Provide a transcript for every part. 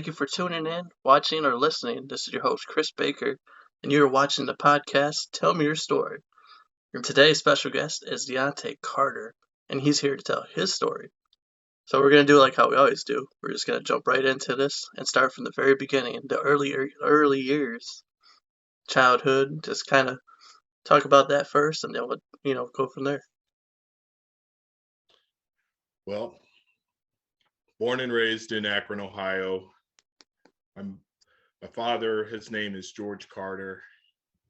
Thank you for tuning in, watching, or listening. This is your host, Chris Baker, and you're watching the podcast, Tell Me Your Story. And today's special guest is Deonte Carter, and he's here to tell his story. So we're going to do like how we always do. We're just going to jump right into this and start from the very beginning, the early years, childhood, just kind of talk about that first, and then we'll, go from there. Well, born and raised in Akron, Ohio. My father, his name is George Carter,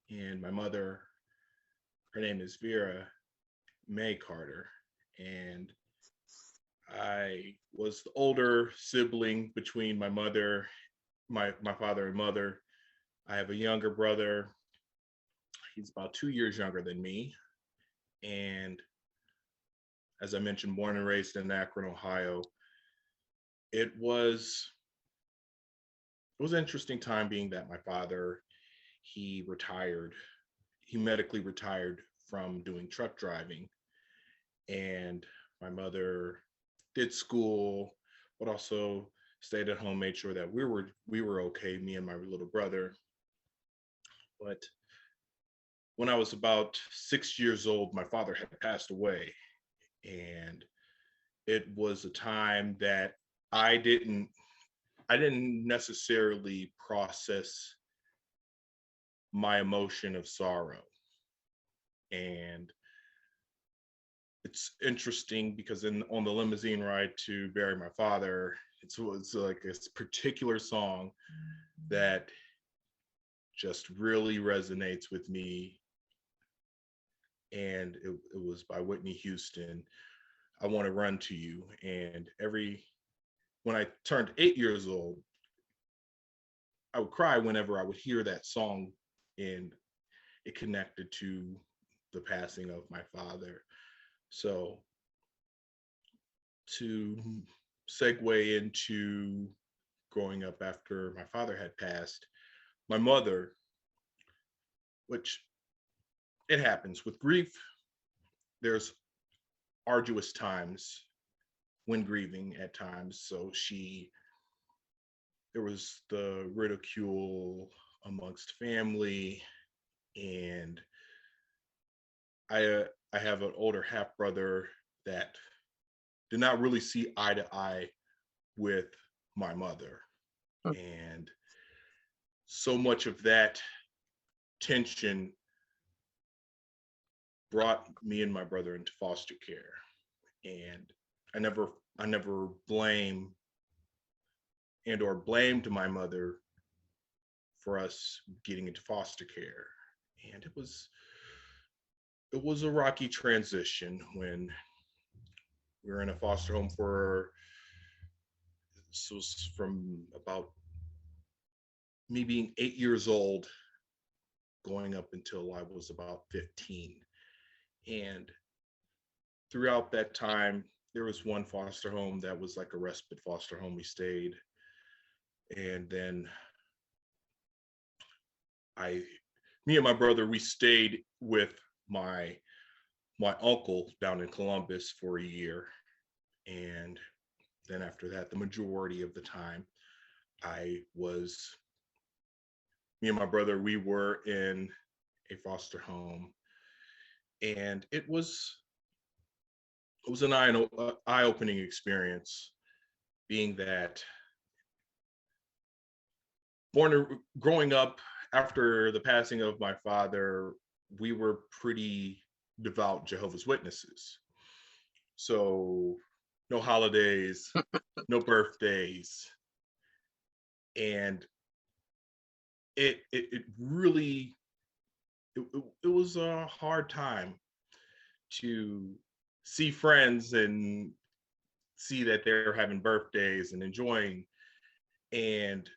and my mother, her name is Vera May Carter. And I was the older sibling between my father and mother. I have a younger brother. He's about 2 years younger than me. And as I mentioned, born and raised in Akron, Ohio. It was an interesting time, being that my father, he medically retired from doing truck driving. And my mother did school, but also stayed at home, made sure that we were okay, me and my little brother. But when I was about 6 years old, my father had passed away. And it was a time that I didn't necessarily process my emotion of sorrow. And it's interesting because on the limousine ride to bury my father, it's like a particular song that just really resonates with me. And it was by Whitney Houston, I Want to Run to You. And when I turned 8 years old, I would cry whenever I would hear that song, and it connected to the passing of my father. So to segue into growing up after my father had passed, my mother, which it happens with grief, there's arduous times when grieving at times. So there was the ridicule amongst family, and I have an older half brother that did not really see eye to eye with my mother. And so much of that tension brought me and my brother into foster care. And I never blamed my mother for us getting into foster care. And it was a rocky transition when we were in a foster home from about me being 8 years old going up until I was about 15. And throughout that time, there was one foster home that was like a respite foster home we stayed. And then me and my brother, we stayed with my uncle down in Columbus for a year. And then after that, the majority of the time, me and my brother, we were in a foster home. And it was an eye-opening experience, being that growing up after the passing of my father, we were pretty devout Jehovah's Witnesses. So no holidays, no birthdays. And it really, it was a hard time to see friends and see that they're having birthdays and enjoying, and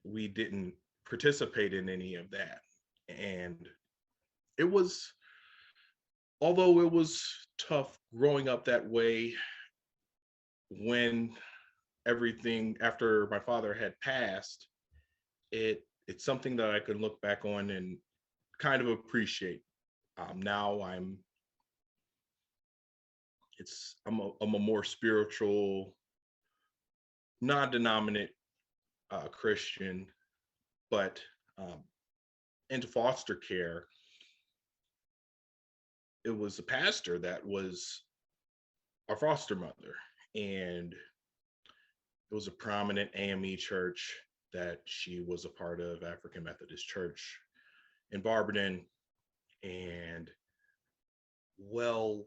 we didn't participate in any of that. And although it was tough growing up that way, when everything after my father had passed, it's something that I can look back on and kind of appreciate. Now I'm a more spiritual, non-denominant Christian, but um, into foster care, it was a pastor that was our foster mother. And it was a prominent AME church that she was a part of, African Methodist Church in Barberton. And well,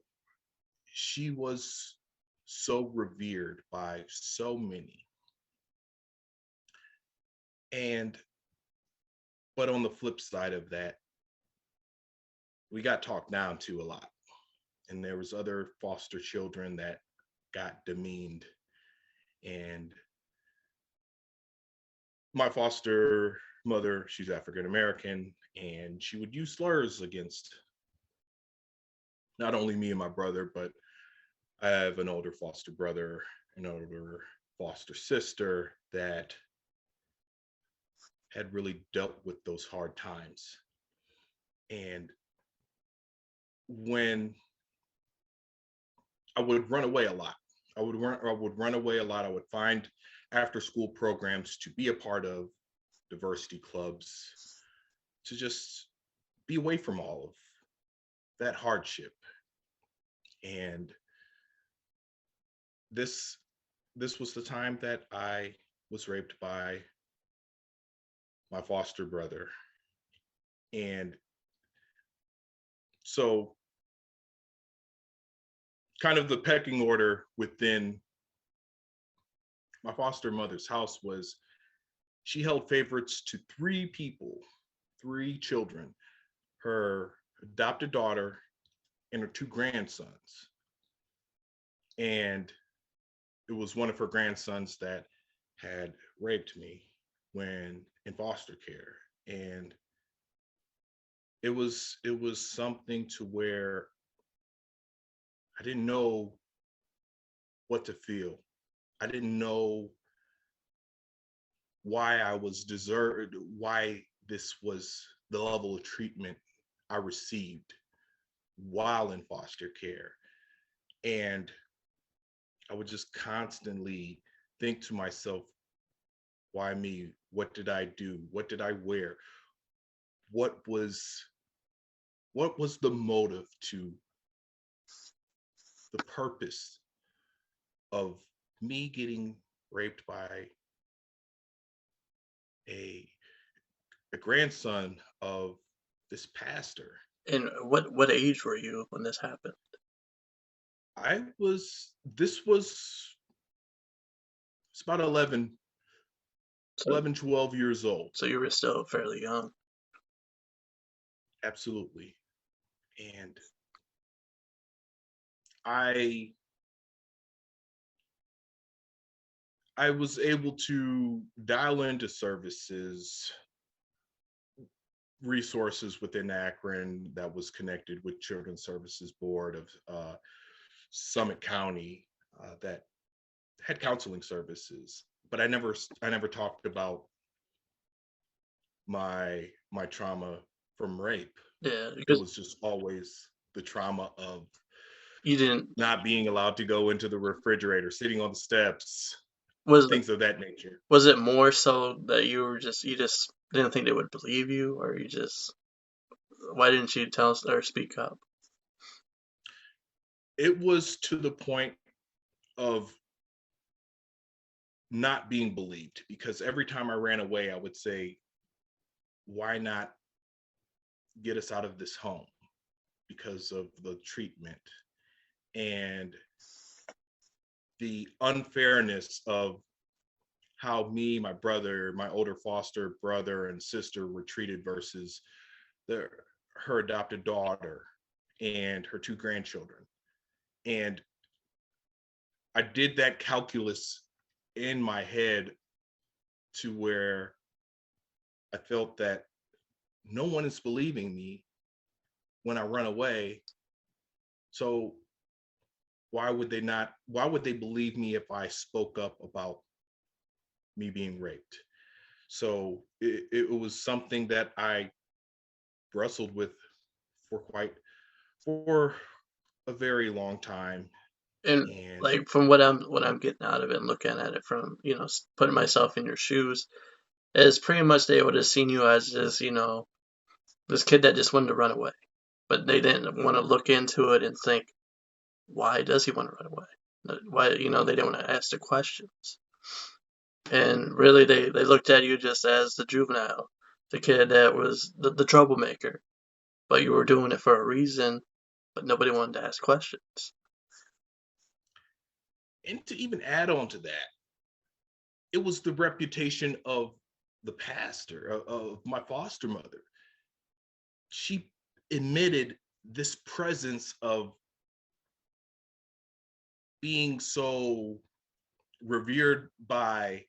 she was so revered by so many. And but on the flip side of that, we got talked down to a lot. And there was other foster children that got demeaned. And my foster mother, she's African American, and she would use slurs against not only me and my brother, but I have an older foster brother, an older foster sister that had really dealt with those hard times. And when I would run away a lot, I would run away a lot. I would find after school programs to be a part of, diversity clubs, to just be away from all of that hardship. And this this was the time that I was raped by my foster brother. And so kind of the pecking order within my foster mother's house was she held favorites to three people, three children, her adopted daughter and her two grandsons. And it was one of her grandsons that had raped me when in foster care. And it was something to where I didn't know what to feel. I didn't know why I was deserved, why this was the level of treatment I received while in foster care. And I would just constantly think to myself, why me? What did I do? What did I wear? What was the motive to the purpose of me getting raped by a a grandson of this pastor? And what age were you when this happened? This was it's about So 11, 12 years old. so you were still fairly young. Absolutely. And I I was able to dial into services, resources within Akron that was connected with Children's Services Board of Summit County that had counseling services. But I never talked about my trauma from rape. Yeah, It because was just always the trauma of you didn't not being allowed to go into the refrigerator, sitting on the steps, was it things of that nature. was it more so that you just didn't think they would believe you, or you just why didn't you tell us or speak up? It was to the point of not being believed because every time I ran away, I would say, why not get us out of this home because of the treatment and the unfairness of how me, my brother, my older foster brother and sister were treated versus the her adopted daughter and her two grandchildren. And I did that calculus in my head to where I felt that no one is believing me when I run away. So why would they believe me if I spoke up about me being raped? So it was something that I wrestled with for quite for a very long time. And And like from what I'm getting out of it and looking at it from, putting myself in your shoes, is pretty much they would have seen you as just, this kid that just wanted to run away. But they didn't want to look into it and think, why does he want to run away? Why, they didn't want to ask the questions. And really, they looked at you just as the juvenile, the kid that was the troublemaker. But you were doing it for a reason, but nobody wanted to ask questions. to even add on to that, it was the reputation of the pastor, of my foster mother. She emitted this presence of being so revered by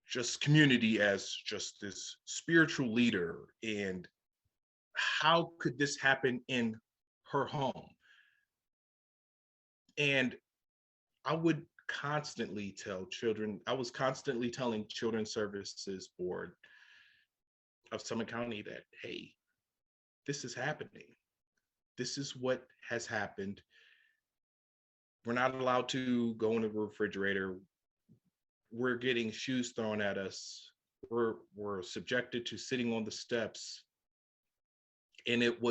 just community as just this spiritual leader. And how could this happen in her home? And I would constantly tell children, I was constantly telling Children's Services Board of Summit County that, hey, this is happening. This is what has happened. We're not allowed to go in the refrigerator. We're getting shoes thrown at us. We're subjected to sitting on the steps. And it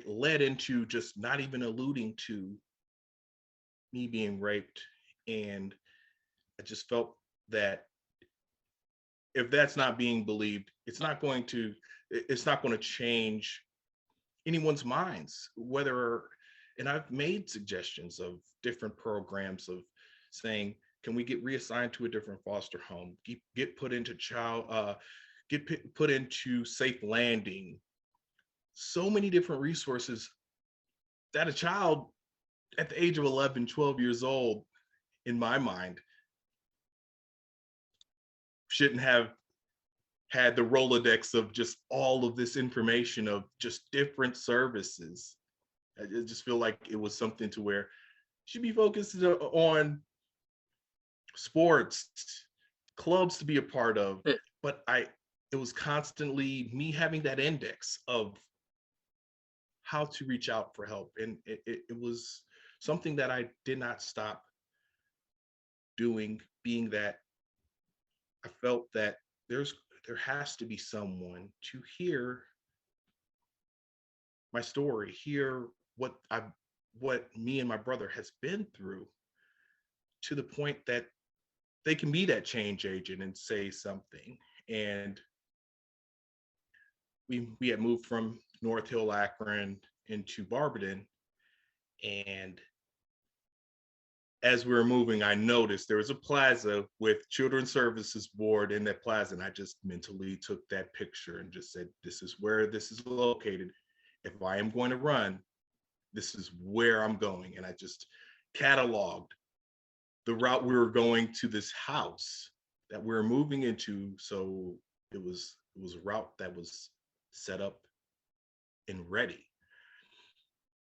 led into just not even alluding to me being raped. And I just felt that if that's not being believed, it's not going to change anyone's minds, and I've made suggestions of different programs of saying, can we get reassigned to a different foster home, get put into put into safe landing, so many different resources that a child at the age of 11, 12 years old, in my mind, shouldn't have had the Rolodex of just all of this information of just different services. I just feel like it was something to where should be focused on sports, clubs to be a part of. Yeah. But it was constantly me having that index of how to reach out for help. And it was something that I did not stop doing, being that I felt that there has to be someone to hear my story, hear what me and my brother has been through, to the point that they can be that change agent and say something. And we had moved from North Hill, Akron into Barberton. And as we were moving, I noticed there was a plaza with Children's Services Board in that plaza. And I just mentally took that picture and just said, this is where this is located. If I am going to run, this is where I'm going. And I just cataloged the route we were going to this house that we were moving into. So it was a route that was set up and ready.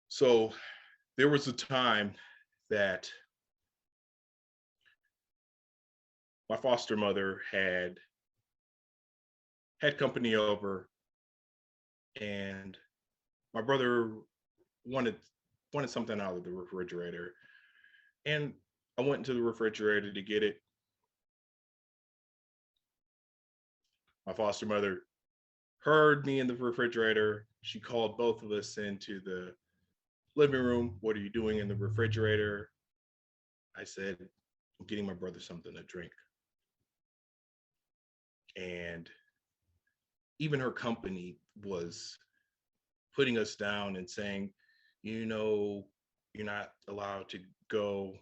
So there was a time that my foster mother had company over, and my brother wanted something out of the refrigerator, and I went into the refrigerator to get it. My foster mother heard me in the refrigerator. She called both of us into the living room. What are you doing in the refrigerator? I said, I'm getting my brother something to drink. And even her company was putting us down and saying, you're not allowed to go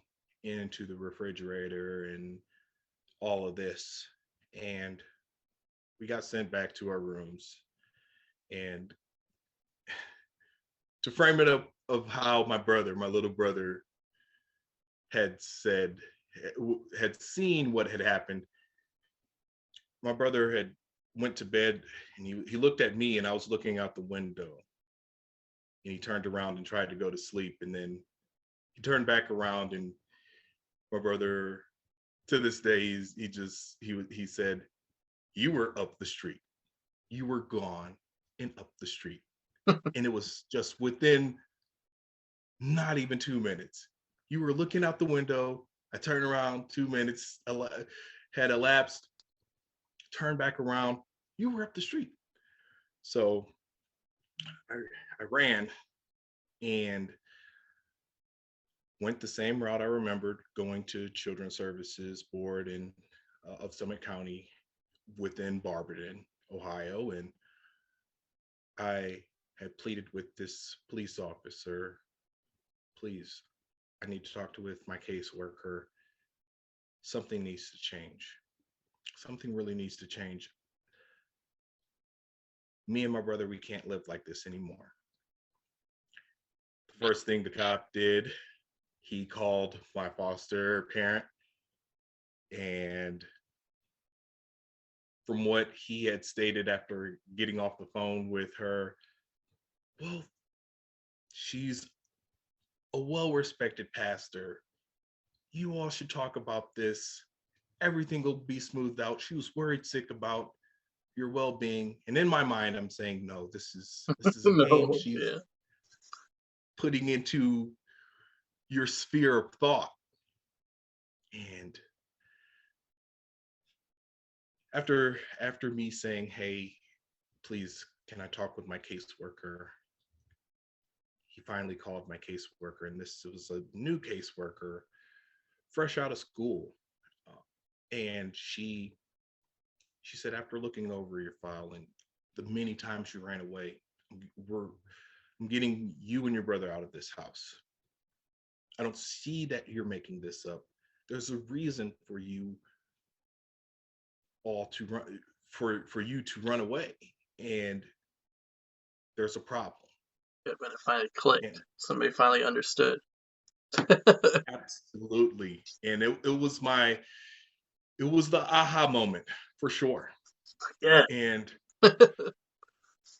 into the refrigerator and all of this. And we got sent back to our rooms. And to frame it up of how my little brother had seen what had happened, my brother had went to bed, and he looked at me, and I was looking out the window, and he turned around and tried to go to sleep. And then he turned back around, and my brother, to this day, he said, you were up the street, you were gone and up the street. And it was just within Not even 2 minutes. You were looking out the window. I turned around, 2 minutes had elapsed, turned back around. You were up the street. So I, I ran and went the same route I remembered, going to Children's Services Board of Summit County within Barberton, Ohio. And I had pleaded with this police officer, please, I need to talk to with my caseworker. Something needs to change. Something really needs to change. Me and my brother, we can't live like this anymore. The first thing the cop did, he called my foster parent, and from what he had stated after getting off the phone with her, well, she's a well-respected pastor. You all should talk about this. Everything will be smoothed out. She was worried sick about your well-being. And in my mind, I'm saying, no, this is a game No, she's yeah. putting into your sphere of thought. And after me saying, hey, please, can I talk with my caseworker? He finally called my caseworker, and this was a new caseworker, fresh out of school. And she said, after looking over your file and the many times you ran away, I'm getting you and your brother out of this house. I don't see that you're making this up. There's a reason for you all to run, for you to run away, and there's a problem. Yeah, but it finally clicked. And Somebody finally understood. absolutely. And it was the aha moment for sure. Yeah. And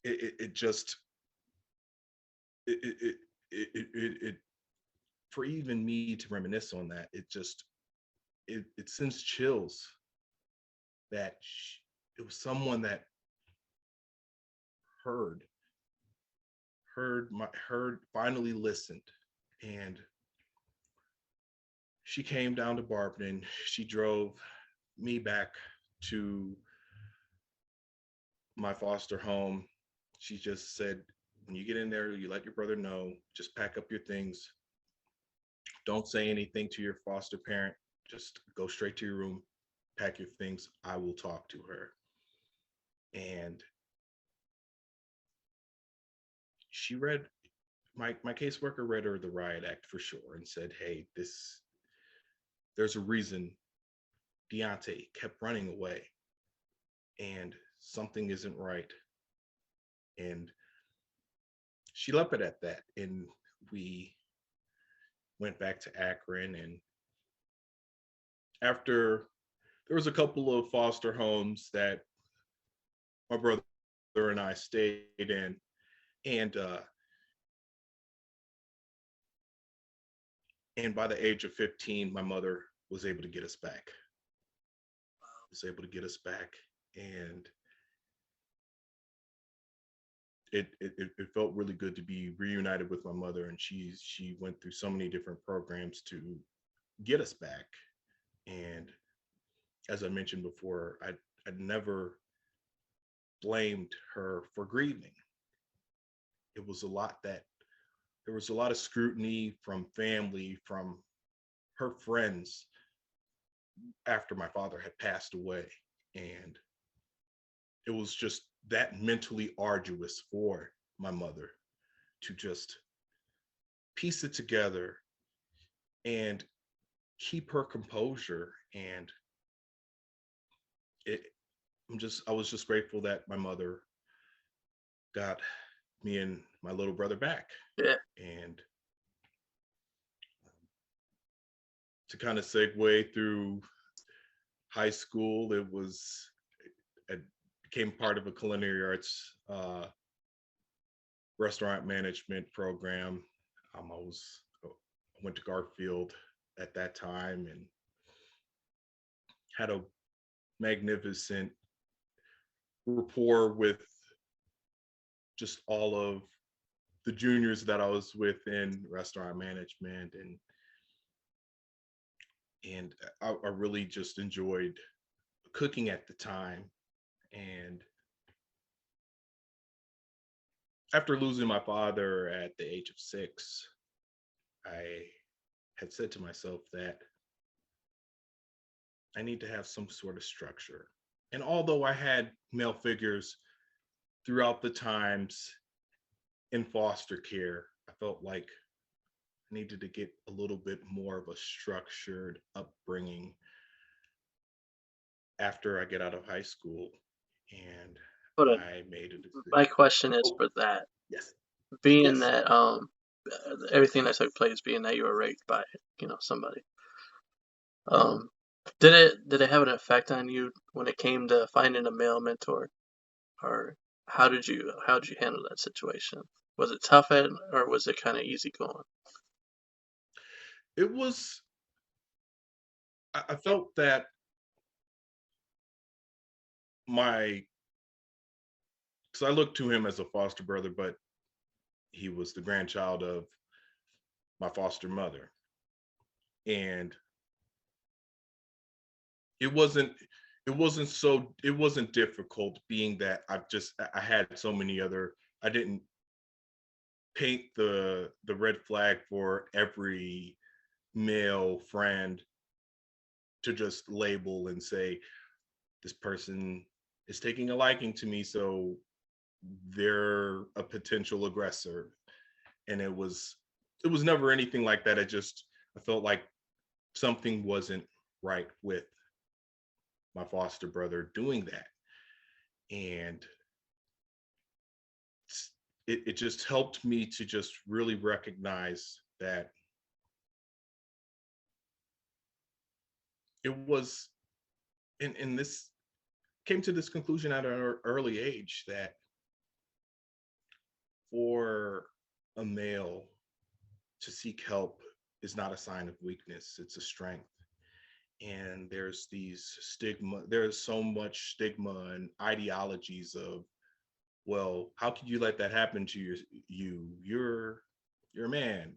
it just it, it for even me to reminisce on that, it sends chills that it was someone that heard finally listened. And she came down to Barberton. She drove me back to my foster home. She just said, when you get in there, you let your brother know, just pack up your things. Don't say anything to your foster parent. Just go straight to your room, pack your things. I will talk to her. And she read, my caseworker read her the riot act for sure and said, hey, there's a reason Deonte kept running away and something isn't right. And she left it at that. And we went back to Akron. And after, there was a couple of foster homes that my brother and I stayed in. And by the age of 15, my mother was able to get us back. And it felt really good to be reunited with my mother. And she went through so many different programs to get us back. And as I mentioned before, I'd never blamed her for grieving. It was a lot there was a lot of scrutiny from family, from her friends after my father had passed away. And it was just that mentally arduous for my mother to just piece it together and keep her composure. And it I was just grateful that my mother got me and my little brother back. Yeah. And to kind of segue through high school, it became part of a culinary arts restaurant management program. I went to Garfield at that time and had a magnificent rapport with just all of the juniors that I was with in restaurant management, and I really just enjoyed cooking at the time. And after losing my father at the age of 6, I had said to myself that I need to have some sort of structure. And although I had male figures throughout the times in foster care, I felt like I needed to get a little bit more of a structured upbringing after I get out of high school. And But I made a my decision. question is Oh, for that, yes, being yes. that everything that took place, being that you were raped by somebody, um, did it have an effect on you when it came to finding a male mentor, or how did you handle that situation? Was it tough or was it kind of easy going? It was, I felt that my, so I looked to him as a foster brother, but he was the grandchild of my foster mother. And it wasn't it wasn't difficult, being that I had so many other, I didn't paint the red flag for every male friend to just label and say this person is taking a liking to me, so they're a potential aggressor. And it was never anything like that. I felt like something wasn't right with my foster brother doing that. And it just helped me to just really recognize that it was, and this came to this conclusion at an early age, that for a male to seek help is not a sign of weakness, it's a strength. And there's so much stigma and ideologies of, well, how could you let that happen to you're a man,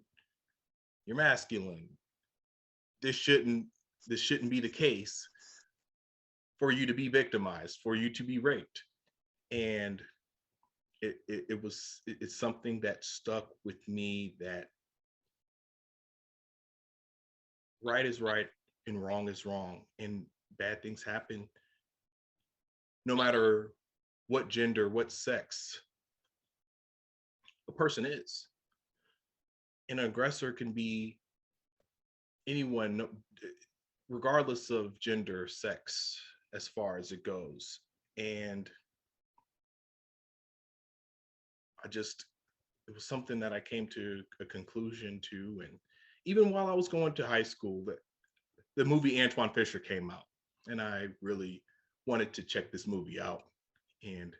you're masculine, this shouldn't this shouldn't be the case for you to be victimized, for you to be raped. And it's something that stuck with me, that right is right and wrong is wrong, and bad things happen no matter what gender, what sex a person is. An aggressor can be anyone, regardless of gender, sex, as far as it goes. And I just, it was something that I came to a conclusion to. And even while I was going to high school, the movie Antoine Fisher came out, and I really wanted to check this movie out. And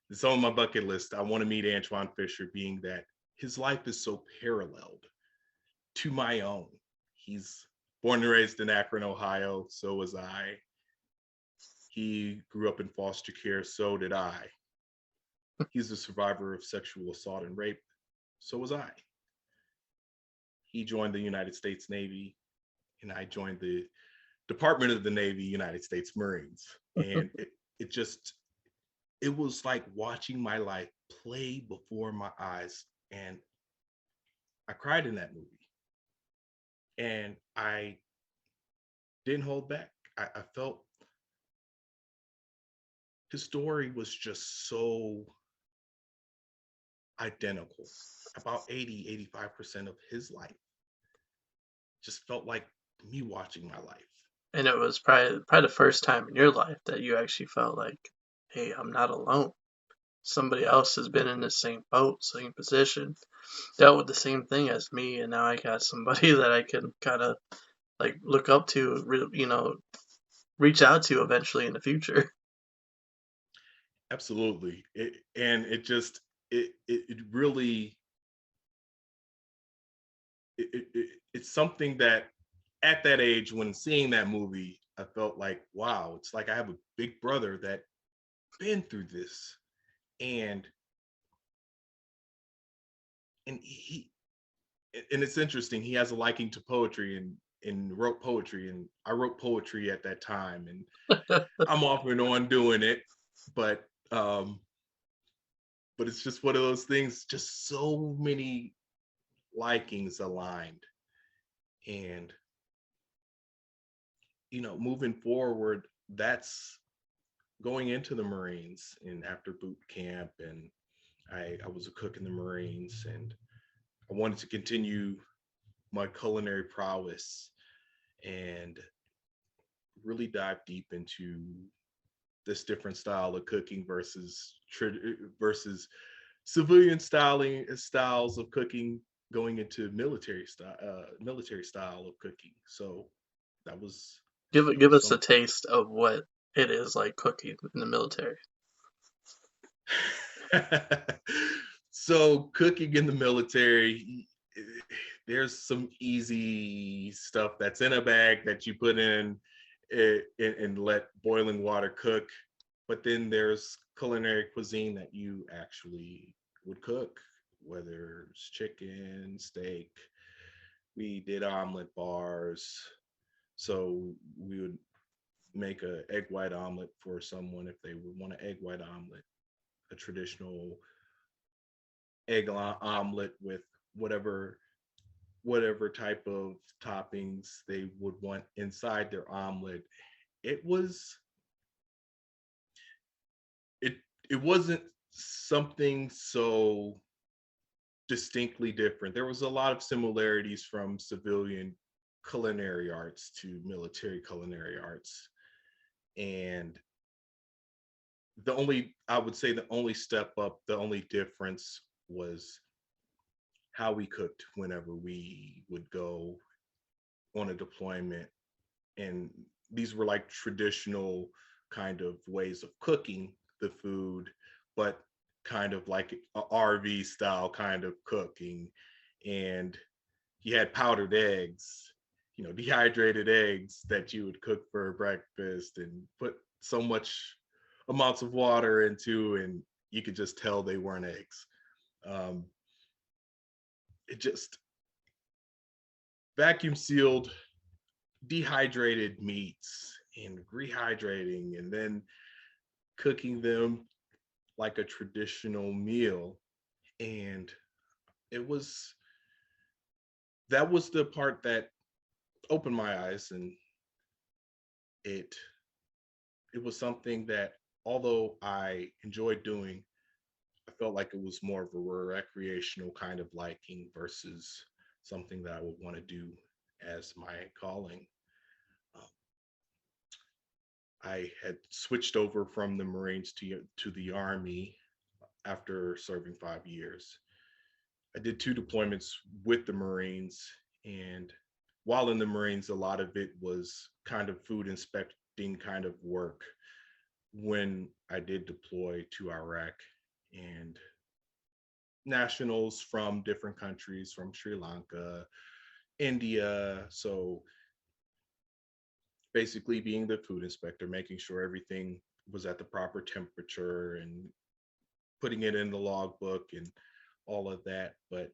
it's on my bucket list. I want to meet Antoine Fisher, being that his life is so paralleled to my own. He's born and raised in Akron, Ohio. So was I. He grew up in foster care. So did I. He's a survivor of sexual assault and rape. So was I. He joined the United States Navy, and I joined the Department of the Navy, United States Marines. And it just, it was like watching my life play before my eyes. And I cried in that movie. And I didn't hold back. I felt his story was just so identical. About 85% of his life just felt like me watching my life. And it was probably the first time in your life that you actually felt like, hey, I'm not alone. Somebody else has been in the same boat, same position, dealt with the same thing as me, and now I got somebody that I can kind of like look up to, reach out to eventually in the future. Absolutely. And it just, it really, it's something that at that age, when seeing that movie, I felt like, wow, it's like I have a big brother that been through this. And and and it's interesting. He has a liking to poetry and wrote poetry, and I wrote poetry at that time, and I'm off and on doing it, but but it's just one of those things. Just so many likings aligned, and moving forward, that's going into the Marines and after boot camp, and I was a cook in the Marines, and I wanted to continue my culinary prowess and really dive deep into this different style of cooking versus civilian styles of cooking going into military style of cooking. So that was Give us a some. taste of what it is like cooking in the military. So cooking in the military, there's some easy stuff that's in a bag that you put in and let boiling water cook. But then there's culinary cuisine that you actually would cook, whether it's chicken, steak. We did omelet bars. So we would make a egg white omelet for someone if they would want an egg white omelet, a traditional omelet with whatever type of toppings they would want inside their omelet. It was it it wasn't something so distinctly different. There was a lot of similarities from civilian culinary arts to military culinary arts. And I would say the only step up, the only difference was how we cooked whenever we would go on a deployment. And these were like traditional kind of ways of cooking the food, but kind of like a RV style kind of cooking. And you had powdered eggs, dehydrated eggs that you would cook for breakfast and put so much amounts of water into, and you could just tell they weren't eggs. Um, it just vacuum sealed dehydrated meats and rehydrating and then cooking them like a traditional meal. And it was that was the part that opened my eyes, and it it was something that, although I enjoyed doing, I felt like it was more of a recreational kind of liking versus something that I would want to do as my calling. Um, I had switched over from the Marines to the Army after serving 5 years. I did 2 deployments with the Marines, and while in the Marines, a lot of it was kind of food inspecting kind of work. When I did deploy to Iraq, and nationals from different countries, from Sri Lanka, India, so basically being the food inspector, making sure everything was at the proper temperature and putting it in the logbook and all of that. But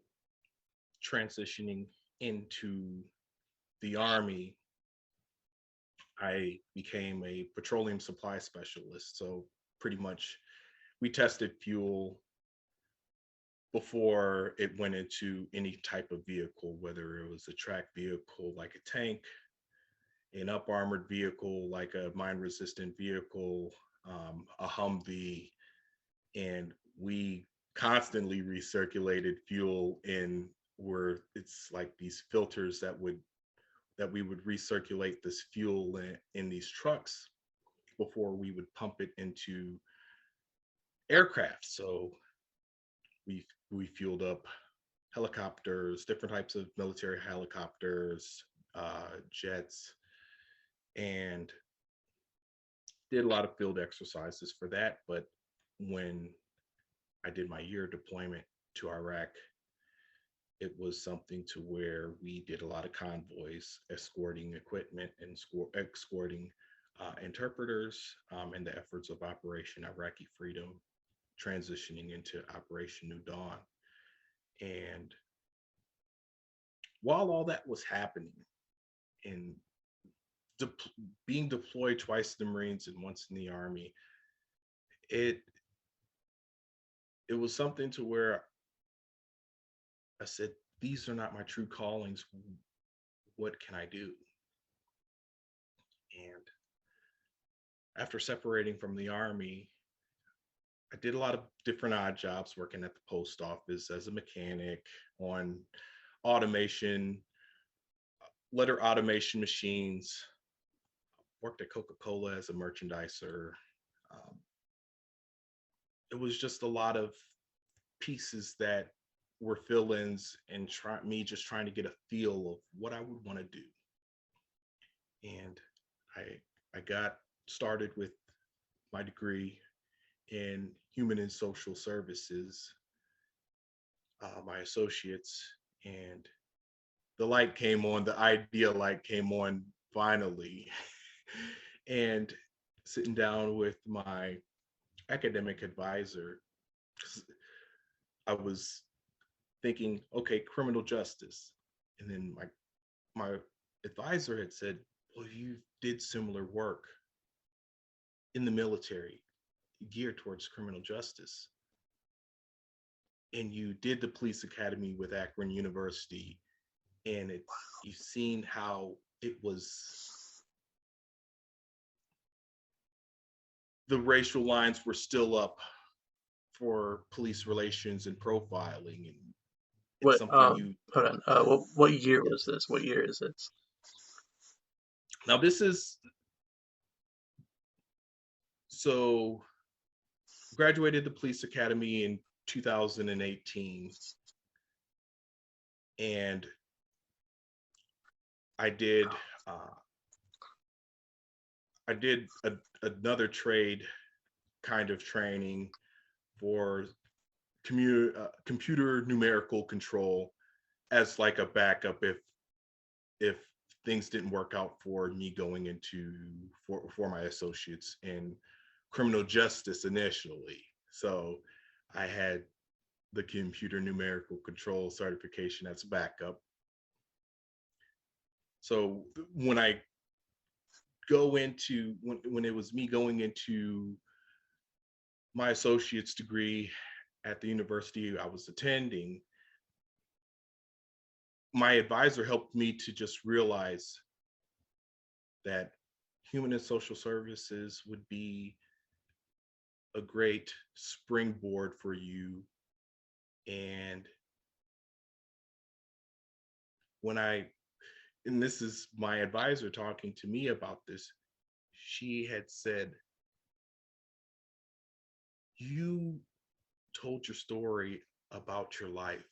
transitioning into the Army, I became a petroleum supply specialist. So pretty much we tested fuel before it went into any type of vehicle, whether it was a tracked vehicle like a tank, an up armored vehicle like a mine resistant vehicle, a Humvee, and we constantly recirculated fuel in where it's like these filters that we would recirculate this fuel in these trucks before we would pump it into aircraft. So we fueled up helicopters, different types of military helicopters, jets, and did a lot of field exercises for that. But when I did my year deployment to Iraq, it was something to where we did a lot of convoys, escorting equipment and escorting interpreters in the efforts of Operation Iraqi Freedom, transitioning into Operation New Dawn. And while all that was happening and de- being deployed twice in the Marines and once in the Army, it it was something to where I said, these are not my true callings. What can I do? And after separating from the Army, I did a lot of different odd jobs, working at the post office as a mechanic on automation, letter automation machines, worked at Coca-Cola as a merchandiser. Um, it was just a lot of pieces that were fill-ins and me just trying to get a feel of what I would want to do. And I got started with my degree in human and social services, my associates, and the light came on, the idea light came on finally. And sitting down with my academic advisor, 'cause I was thinking, okay, criminal justice. And then my advisor had said, well, you did similar work in the military geared towards criminal justice. And you did the police academy with Akron University, and you've seen how it was, the racial lines were still up for police relations and profiling, and it's What? something you. Hold on. What year was this? What year is this? Now this is, so graduated the police academy in 2018, and I did uh, another trade kind of training for computer numerical control as like a backup if things didn't work out for me going into for my associates in criminal justice initially. So I had the computer numerical control certification as backup. So when I go into when it was me going into my associate's degree at the university I was attending, my advisor helped me to just realize that human and social services would be a great springboard for you. And when I, and this is my advisor talking to me about this, she had said, you told your story about your life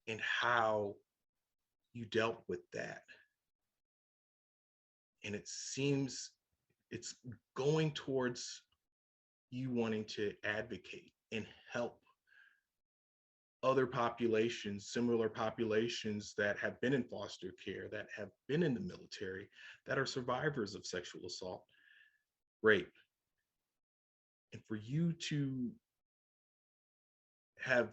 and how you dealt with that. And it seems it's going towards you wanting to advocate and help other populations, similar populations that have been in foster care, that have been in the military, that are survivors of sexual assault, rape. And for you to have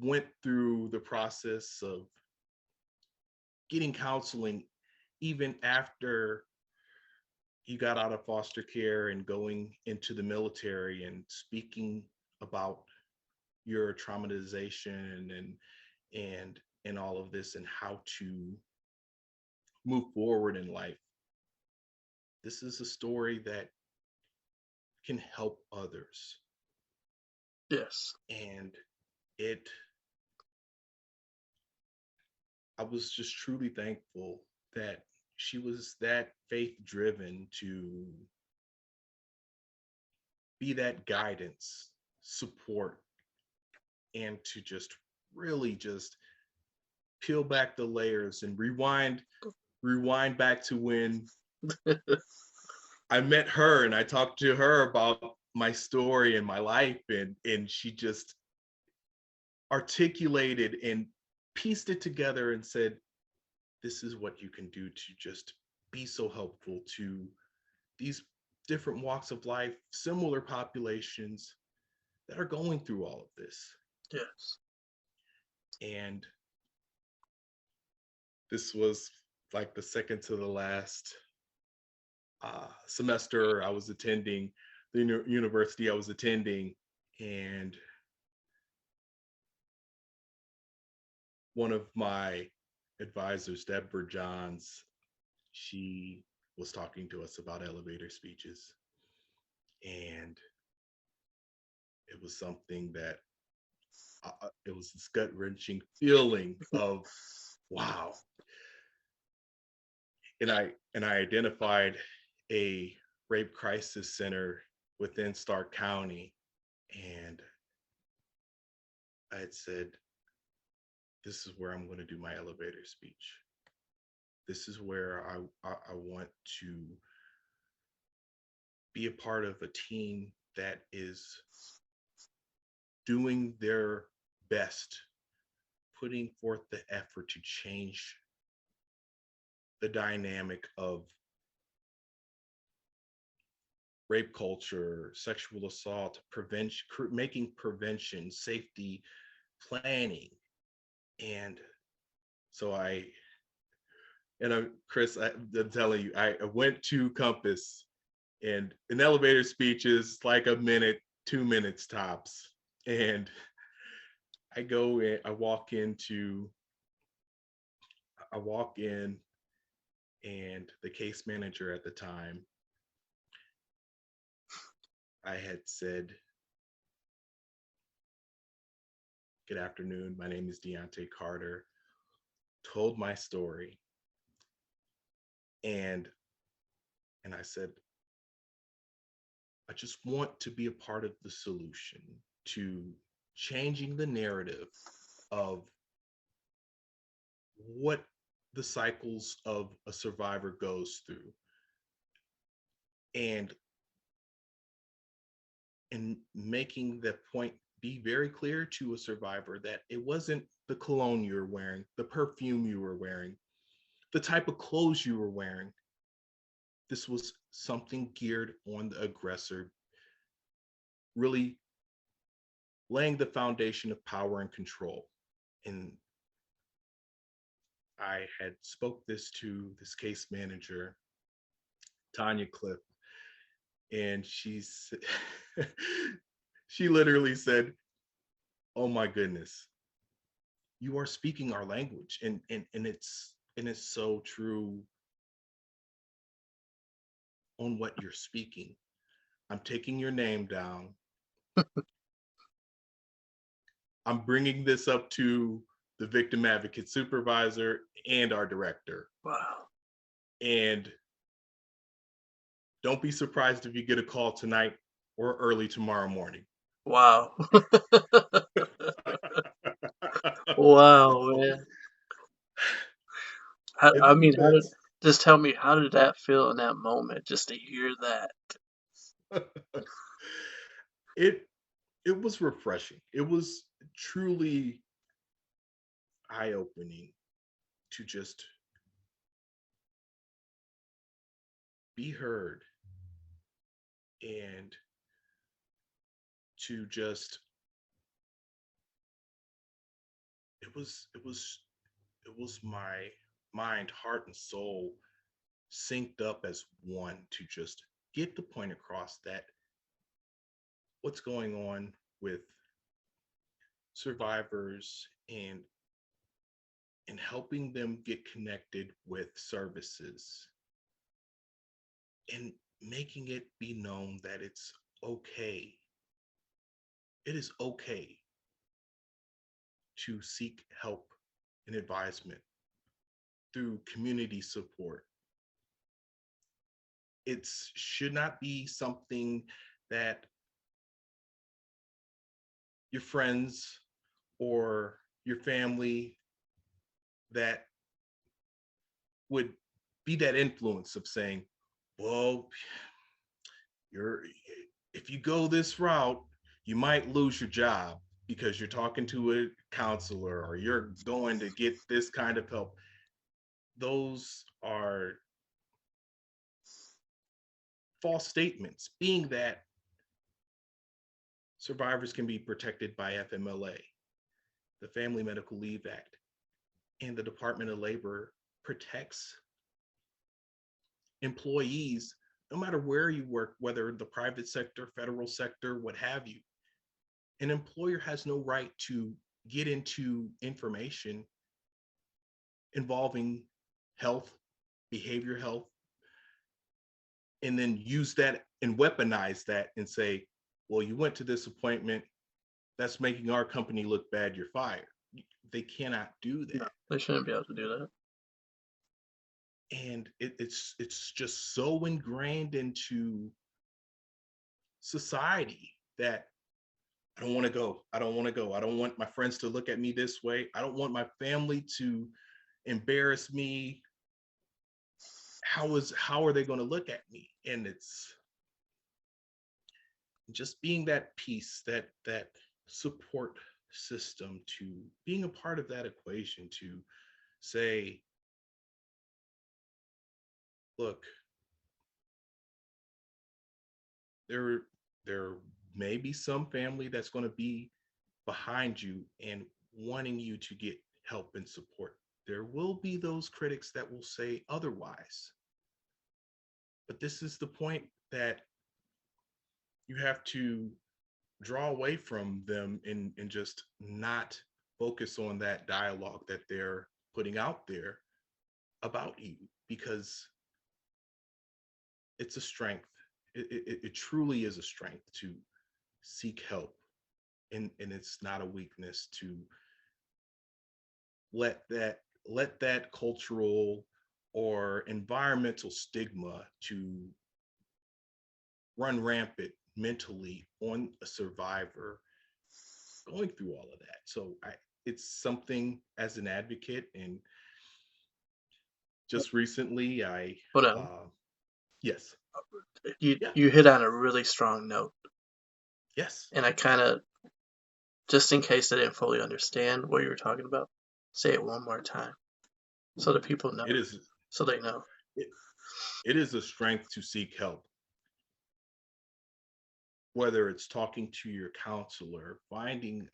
went through the process of getting counseling even after you got out of foster care and going into the military and speaking about your traumatization and all of this and how to move forward in life. This is a story that can help others. Yes. And I was just truly thankful that she was that faith driven to be that guidance, support, and to just really just peel back the layers and rewind back to when I met her and I talked to her about my story and my life, and she just articulated and pieced it together and said, this is what you can do to just be so helpful to these different walks of life, similar populations that are going through all of this. Yes. And this was like the second to the last semester I was attending, the university I was attending. And one of my advisors, Deborah Johns, she was talking to us about elevator speeches. And it was something that it was this gut wrenching feeling of, wow. And I identified a rape crisis center within Stark County, and I had said, this is where I'm going to do my elevator speech. This is where I want to be a part of a team that is doing their best, putting forth the effort to change the dynamic of rape culture, sexual assault, prevention, making prevention, safety planning. And so Chris, I'm telling you, I went to Compass, and an elevator speech is like a minute, 2 minutes tops. And I go in, I walk in, and the case manager at the time, I had said, good afternoon, my name is Deonte Carter, told my story. And I said, I just want to be a part of the solution to changing the narrative of what the cycles of a survivor goes through, and making the point be very clear to a survivor that it wasn't the cologne you were wearing, the perfume you were wearing, the type of clothes you were wearing. This was something geared on the aggressor, really laying the foundation of power and control. And I had spoke this to this case manager, Tanya Cliff, and she literally said, "Oh my goodness, you are speaking our language," and it's so true on what you're speaking. I'm taking your name down. I'm bringing this up to the victim advocate supervisor and our director. Wow. And don't be surprised if you get a call tonight or early tomorrow morning. Wow. Wow, man. I mean, just tell me, how did that feel in that moment, just to hear that? it was refreshing. It was truly eye-opening to just be heard, and to just it was my mind, heart, and soul synced up as one to just get the point across that what's going on with survivors, and helping them get connected with services, and making it be known that it's okay. It is okay to seek help and advisement through community support. It should not be something that your friends or your family that would be that influence of saying, well, if you go this route, you might lose your job because you're talking to a counselor, or you're going to get this kind of help. Those are false statements, being that survivors can be protected by FMLA. the Family Medical Leave Act, and the Department of Labor protects employees no matter where you work, whether the private sector, federal sector, what have you. An employer has no right to get into information involving health, behavior health, and then use that and weaponize that and say, well, you went to this appointment, that's making our company look bad, you're fired. They cannot do No, that. they shouldn't be able to do that. And it's just so ingrained into society that I don't want to go. I don't want to go. I don't want my friends to look at me this way. I don't want my family to embarrass me. How are they going to look at me? And it's just being that piece, that support system, to being a part of that equation, to say, look, there may be some family that's going to be behind you and wanting you to get help and support. There will be those critics that will say otherwise. But this is the point that you have to draw away from them and just not focus on that dialogue that they're putting out there about you, because it's a strength. It truly is a strength to seek help. And it's not a weakness to let that cultural or environmental stigma to run rampant mentally on a survivor going through all of that. So it's something, as an advocate, and just recently Hold on. yes, You yeah, you hit on a really strong note, yes, and I kind of, just in case I didn't fully understand what you were talking about, say it one more time so the people know, it is so they know. it, it is a strength to seek help, whether it's talking to your counselor, finding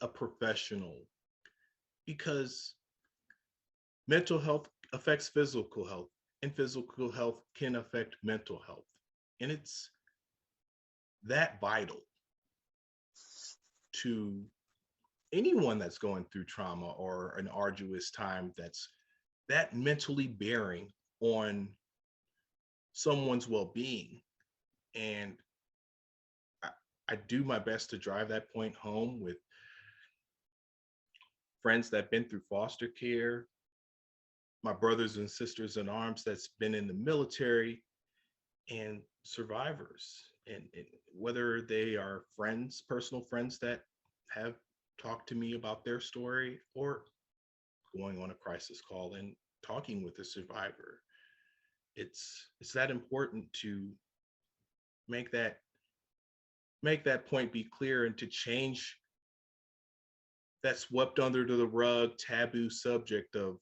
a professional, because mental health affects physical health, and physical health can affect mental health. And it's that vital to anyone that's going through trauma or an arduous time, that's that mentally bearing on someone's well-being. And I, I do my best to drive that point home with friends that have been through foster care, my brothers and sisters in arms that's been in the military, and survivors. And whether they are friends, personal friends that have talked to me about their story, or going on a crisis call and talking with a survivor, it's that important to make that point be clear, and to change that swept under the rug taboo subject of,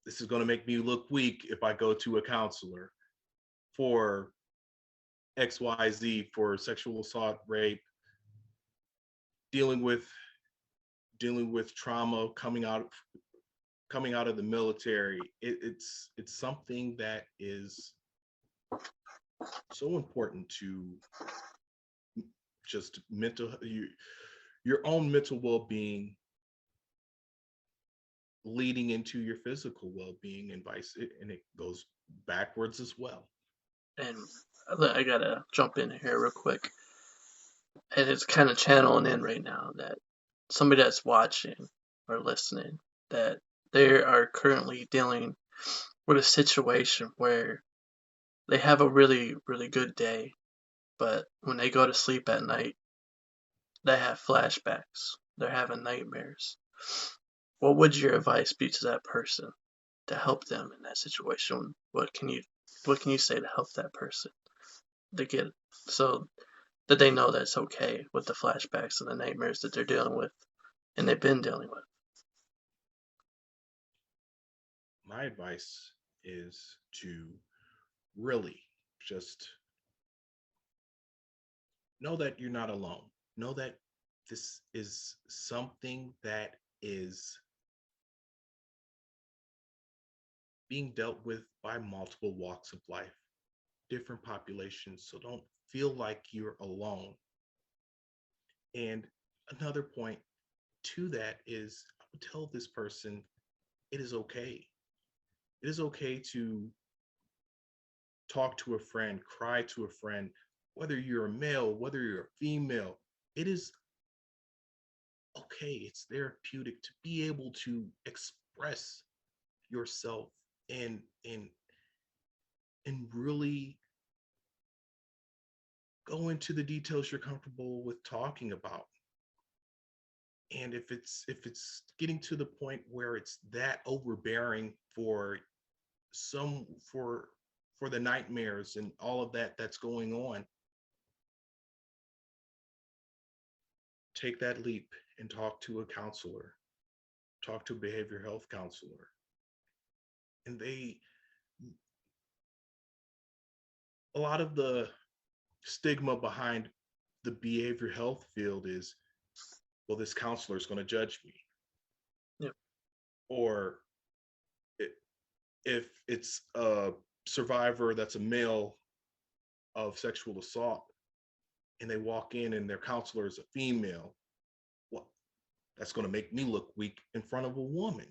this is going to make me look weak if I go to a counselor for XYZ, for sexual assault, rape, dealing with trauma, coming out of the military. It's something that is so important to just your own mental well-being leading into your physical well-being, and it goes backwards as well. And I gotta jump in here real quick, and it's kind of channeling in right now that somebody that's watching or listening, that they are currently dealing with a situation where they have a really, really good day, but when they go to sleep at night, they have flashbacks. They're having nightmares. What would your advice be to that person to help them in that situation? What can you say to help that person to get, so that they know that it's okay with the flashbacks and the nightmares that they're dealing with and they've been dealing with? My advice is to really just know that you're not alone. Know that this is something that is being dealt with by multiple walks of life, different populations. So don't feel like you're alone. And another point to that is I would tell this person it is okay. It is okay to talk to a friend, cry to a friend, whether you're a male, whether you're a female. It is okay. It's therapeutic to be able to express yourself and really go into the details you're comfortable with talking about. And if it's getting to the point where it's that overbearing for some for the nightmares and all of that that's going on, take that leap and talk to a counselor, talk to a behavioral health counselor. And a lot of the stigma behind the behavioral health field is, well, this counselor is going to judge me. Yeah. Or if it's a survivor that's a male of sexual assault and they walk in and their counselor is a female, well, that's going to make me look weak in front of a woman.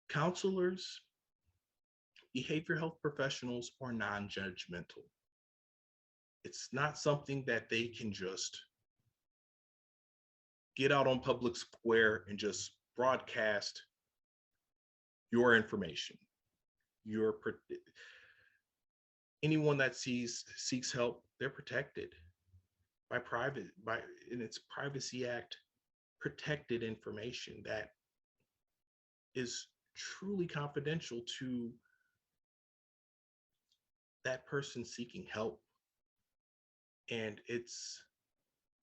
Counselors, behavioral health professionals are non-judgmental. It's not something that they can just get out on public square and just broadcast your information. Anyone that seeks help, they're protected by in its Privacy Act protected information that is truly confidential to that person seeking help. And it's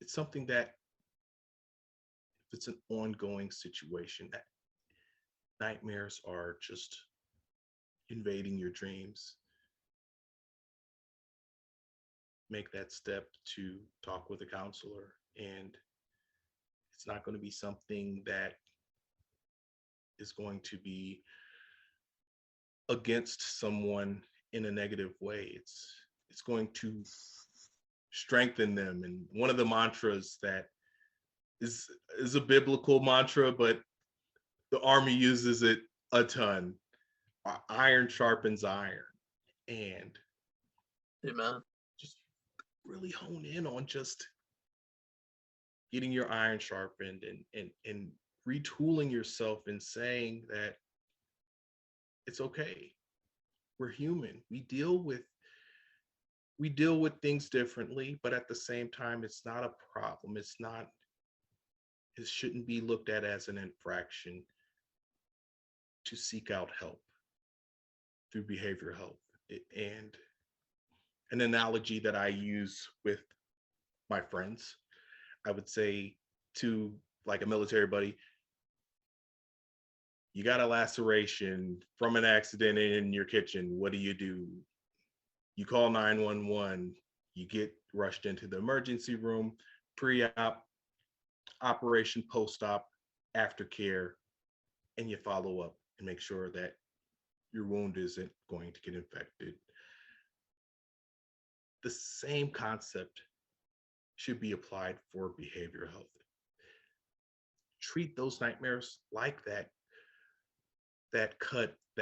something that if it's an ongoing situation, that nightmares are just invading your dreams, make that step to talk with a counselor. And it's not going to be something that is going to be against someone in a negative way. It's going to strengthen them. And one of the mantras that is a biblical mantra, but the Army uses it a ton. Iron sharpens iron. And Amen. just really hone in on just getting your iron sharpened and retooling yourself and saying that it's okay. We're human. We deal with things differently, but at the same time, it's not a problem. It shouldn't be looked at as an infraction to seek out help through behavioral health. And an analogy that I use with my friends, I would say to like a military buddy, you got a laceration from an accident in your kitchen. What do? You call 911, you get rushed into the emergency room, pre-op, operation, post-op, aftercare, and you follow up and make sure that your wound isn't going to get infected. The same concept should be applied for behavioral health. Treat those nightmares like that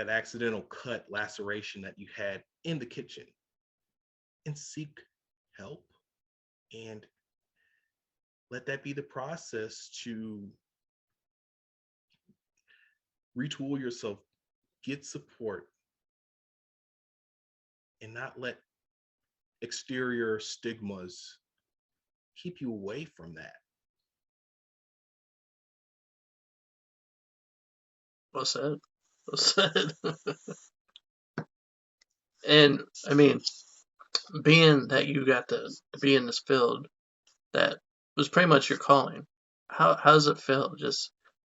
accidental cut, laceration that you had in the kitchen, and seek help. And let that be the process to retool yourself, get support, and not let exterior stigmas keep you away from that. Well said. Well said. And I mean, being that you got to be in this field that was pretty much your calling, how does it feel just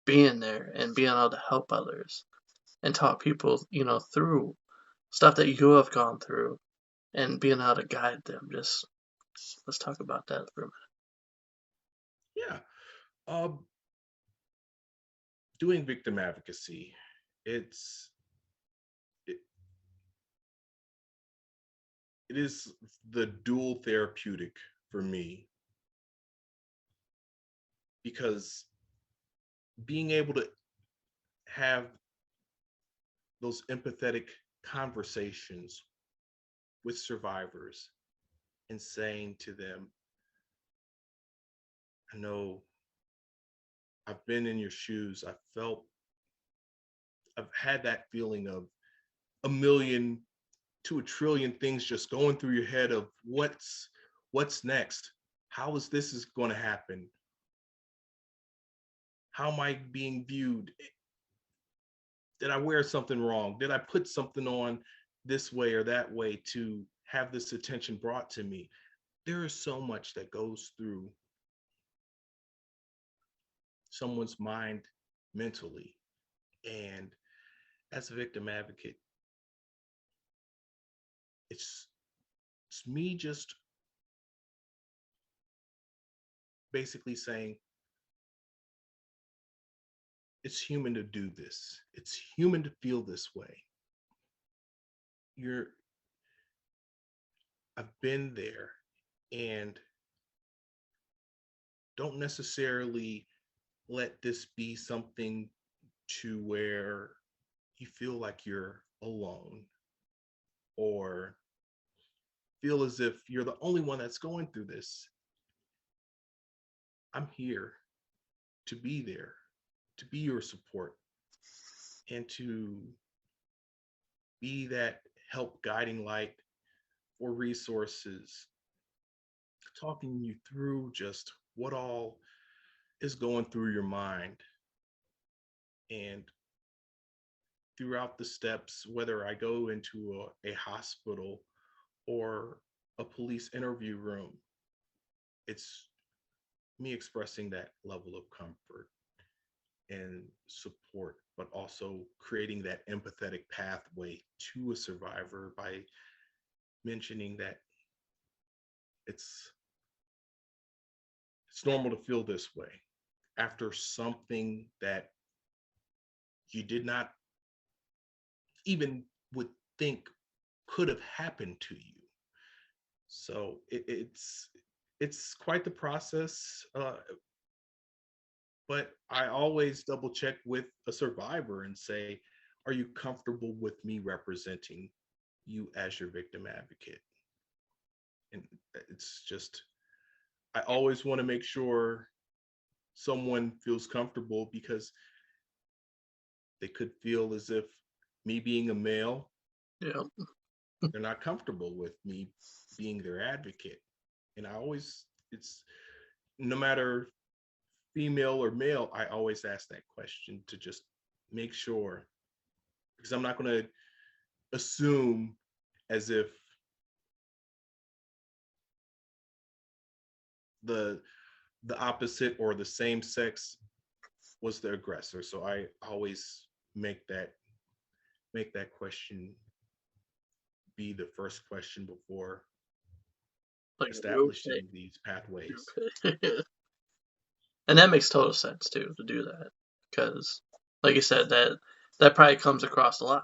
being there and being able to help others and talk people, through stuff that you have gone through and being able to guide them? Just let's talk about that for a minute. Yeah. Um, Doing victim advocacy, it's it, it is the dual therapeutic for me because being able to have those empathetic conversations with survivors and saying to them, I know I've been in your shoes. I've had that feeling of a million to a trillion things just going through your head of what's next? How is this is going to happen? How am I being viewed? Did I wear something wrong? Did I put something on this way or that way to have this attention brought to me? There is so much that goes through someone's mind mentally. And as a victim advocate, it's it's me just basically saying it's human to do this. It's human to feel this way. You're I've been there and don't necessarily let this be something to where you feel like you're alone or feel as if you're the only one that's going through this. I'm here to be there, to be your support, and to be that help guiding light or resources, talking you through just what all is going through your mind. And throughout the steps, whether I go into a hospital or a police interview room, it's me expressing that level of comfort and support, but also creating that empathetic pathway to a survivor by mentioning that it's it's normal to feel this way after something that you did not even would think could have happened to you. So it's quite the process, but I always double check with a survivor and say, "Are you comfortable with me representing you as your victim advocate?" And it's just I always want to make sure someone feels comfortable because they could feel as if me being a male, Yeah. they're not comfortable with me being their advocate. And I always, it's no matter female or male, I always ask that question to just make sure, because I'm not going to assume as if the the opposite or the same sex was the aggressor. So I always make that question be the first question before Like, are you okay? establishing these pathways. You okay? And that makes total sense too to do that because, like you said, that probably comes across a lot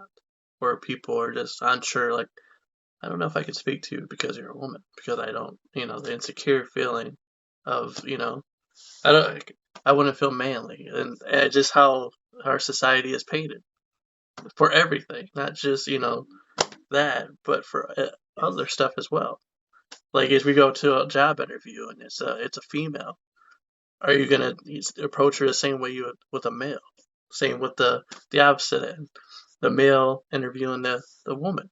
where people are just unsure. Like, I don't know if I could speak to you because you're a woman because I don't, the insecure feeling of, I don't, I wouldn't feel manly, and just how our society is painted for everything, not just that, but for other Yes, stuff as well. Like if we go to a job interview and it's a female, are you gonna approach her the same way you would with a male? Same with the opposite end, the male interviewing the woman.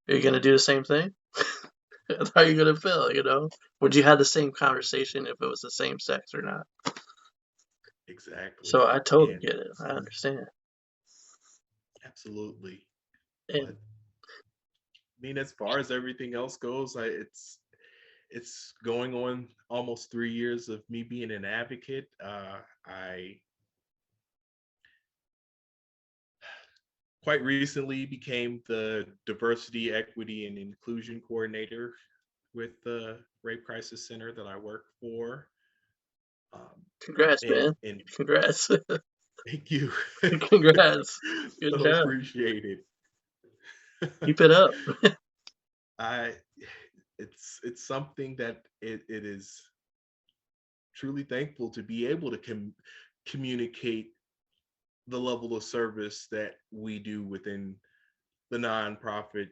Are you gonna do the same thing? How are you gonna feel? Would you have the same conversation if it was the same sex or not? So exactly. I totally And get it. I understand. absolutely. But And I mean, as far as everything else goes, it's going on almost 3 years of me being an advocate. I quite recently became the diversity, equity, and inclusion coordinator with the Rape Crisis Center that I work for. Congrats, And man. Congrats. thank you. Congrats. Good So job. appreciate it. Keep it up. I it's something that it is truly thankful to be able to communicate the level of service that we do within the nonprofit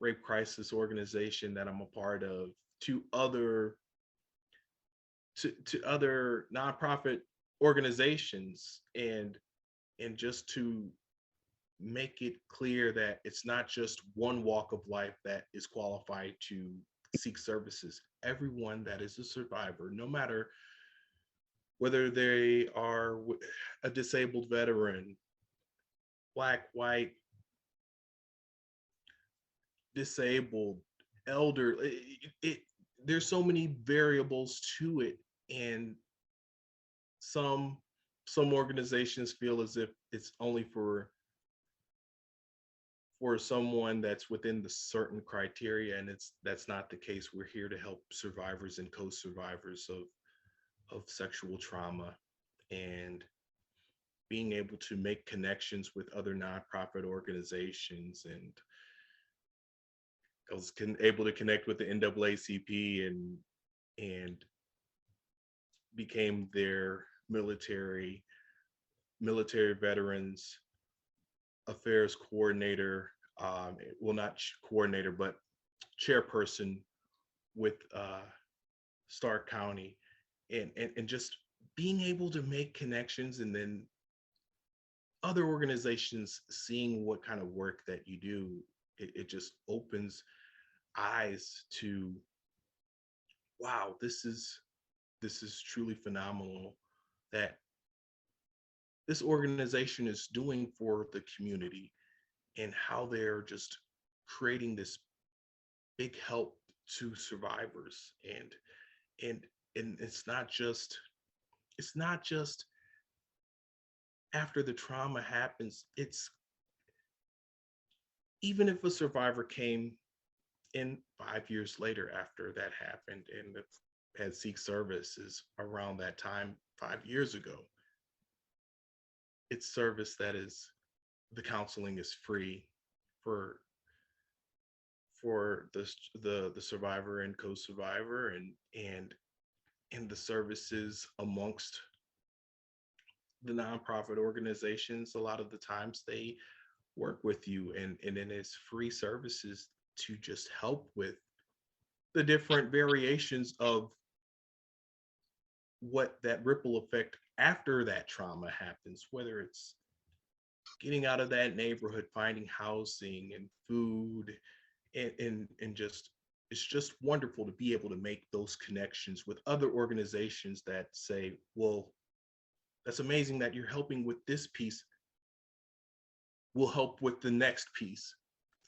rape crisis organization that I'm a part of to other nonprofit organizations, and just to make it clear that it's not just one walk of life that is qualified to seek services. Everyone that is a survivor, no matter whether they are a disabled veteran, black, white, disabled, elder, there's so many variables to it, and some some organizations feel as if it's only for someone that's within the certain criteria, and that's not the case. We're here to help survivors and co-survivors of sexual trauma, and being able to make connections with other nonprofit organizations. And I was able to connect with the NAACP, and became their military veterans affairs coordinator, well, not coordinator, but chairperson with Stark County, and just being able to make connections, and then other organizations seeing what kind of work that you do, it just opens eyes to, wow, this is truly phenomenal that this organization is doing for the community, and how they're just creating this big help to survivors. And it's not just after the trauma happens. It's even if a survivor came in 5 years later after that happened, and had seek services around that time 5 years ago, it's service that is, the counseling is free for the survivor and co-survivor, and the services amongst the nonprofit organizations. A lot of the times they work with you, and then it's free services to just help with the different variations of what that ripple effect after that trauma happens, whether it's getting out of that neighborhood, finding housing and food, and just, it's just wonderful to be able to make those connections with other organizations that say, well, that's amazing that you're helping with this piece, will help with the next piece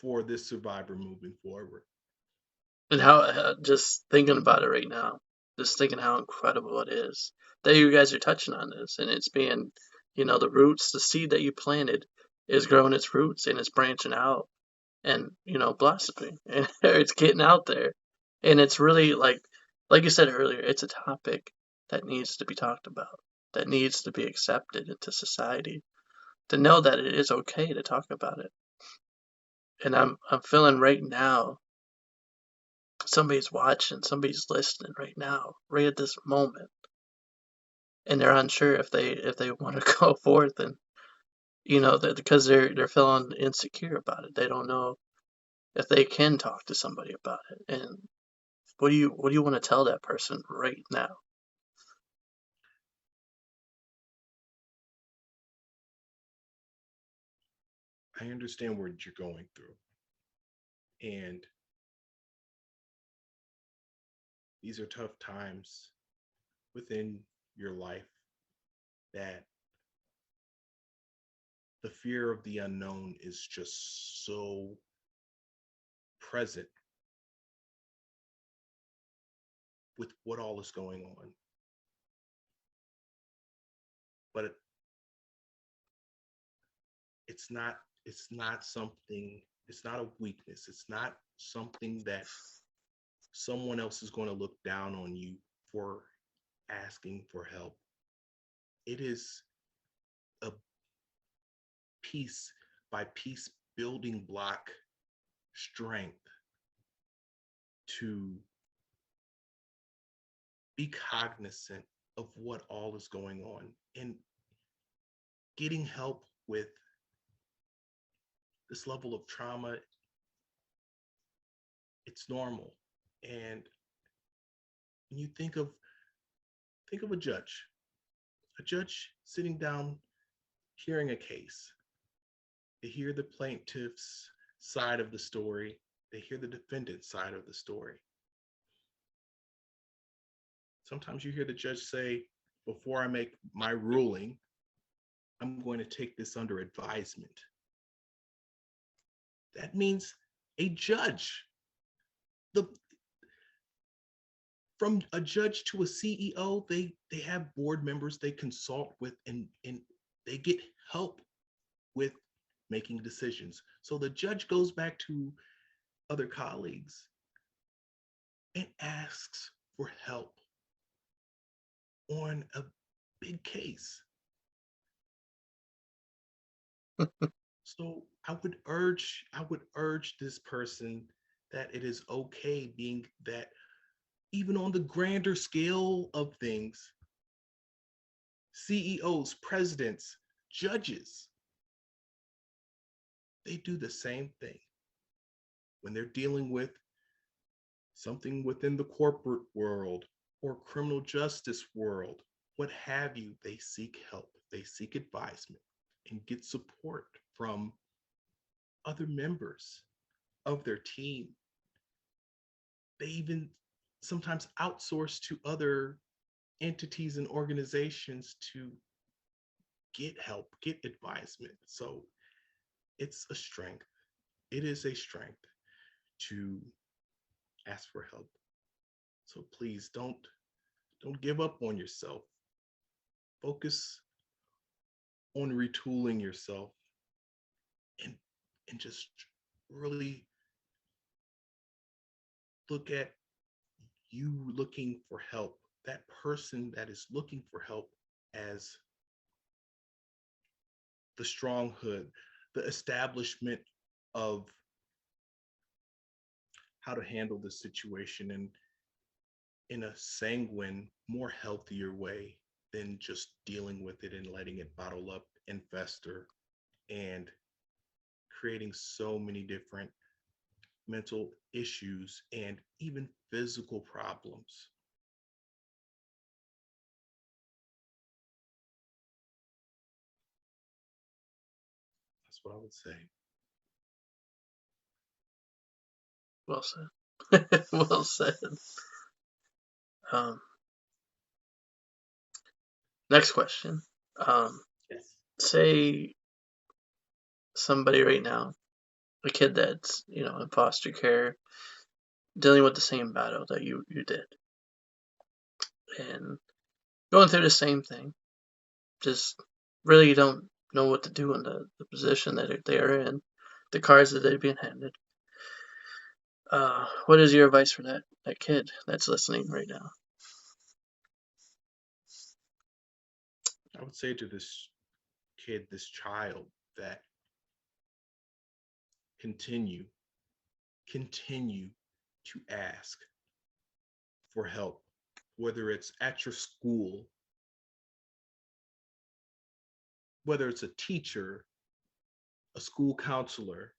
for this survivor moving forward. And how just thinking about it right now, just thinking how incredible it is that you guys are touching on this, and it's being, the roots, the seed that you planted is growing its roots and it's branching out and blossoming and it's getting out there, and it's really like you said earlier, it's a topic that needs to be talked about, that needs to be accepted into society, to know that it is okay to talk about it. And I'm feeling right now somebody's watching, somebody's listening right now, right at this moment, and they're unsure if they want to go forth, and that because they're feeling insecure about it. They don't know if they can talk to somebody about it. And what do you want to tell that person right now? I understand what you're going through, and these are tough times within your life, that the fear of the unknown is just so present with what all is going on. But it's not something, it's not a weakness, it's not something that someone else is going to look down on you for asking for help. It is a piece by piece building block strength to be cognizant of what all is going on and getting help with this level of trauma. It's normal. And when you think of a judge sitting down hearing a case. They hear the plaintiff's side of the story, they hear the defendant's side of the story. Sometimes you hear the judge say, before I make my ruling, I'm going to take this under advisement. That means a judge, the from a judge to a CEO, they have board members they consult with, and they get help with making decisions. So the judge goes back to other colleagues and asks for help on a big case. So I would urge this person that it is okay being that even on the grander scale of things, CEOs, presidents, judges, they do the same thing when they're dealing with something within the corporate world or criminal justice world, what have you. They seek help, they seek advisement and get support from other members of their team. They even sometimes outsource to other entities and organizations to get help, get advisement. So it's a strength. It is a strength to ask for help. So please don't give up on yourself. Focus on retooling yourself and just really look at you looking for help, that person that is looking for help as the stronghood, the establishment of how to handle the situation in a sanguine, more healthier way than just dealing with it and letting it bottle up and fester and creating so many different mental issues and even physical problems. That's what I would say. Well said. Well said. Um, Next question. Yes. Say somebody right now, a kid that's in foster care, dealing with the same battle that you did, and going through the same thing, just really don't know what to do in the position that they are in, the cards that they're being handed. What is your advice for that kid that's listening right now? I would say to this kid, this child, that continue to ask for help, whether it's at your school, whether it's a teacher, a school counselor,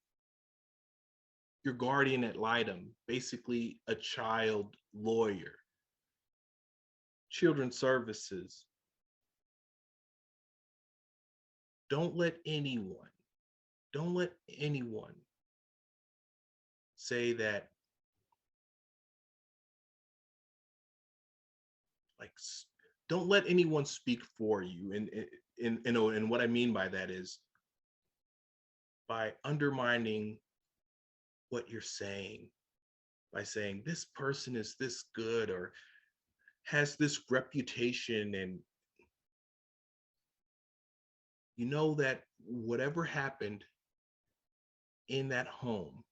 your guardian ad litem, basically a child lawyer, children's services. Don't let anyone say that, like, don't let anyone speak for you. And what I mean by that is by undermining what you're saying, by saying this person is this good or has this reputation, and you know that whatever happened in that home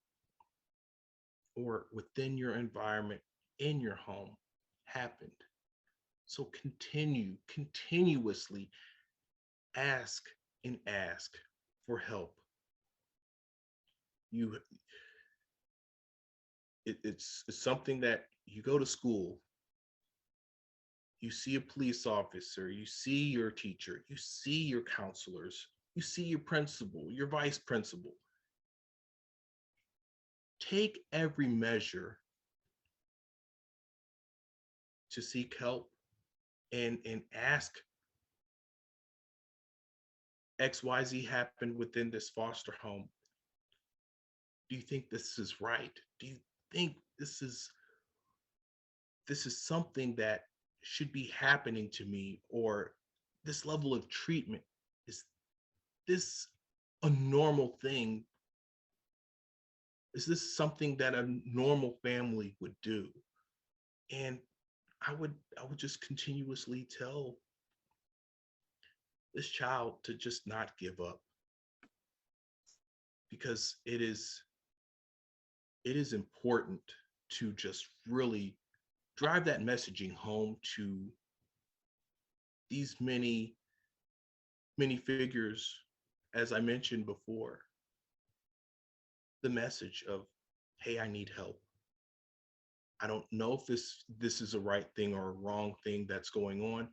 or within your environment in your home happened. So continuously ask and ask for help. You, it's something that you go to school, you see a police officer, you see your teacher, you see your counselors, you see your principal, your vice principal. Take every measure to seek help and ask XYZ happened within this foster home. Do you think this is right? Do you think this is something that should be happening to me, or this level of treatment, is this a normal thing? Is this something that a normal family would do? And I would just continuously tell this child to just not give up, because it is important to just really drive that messaging home to these many figures, as I mentioned before, the message of, hey, I need help. I don't know if this is a right thing or a wrong thing that's going on,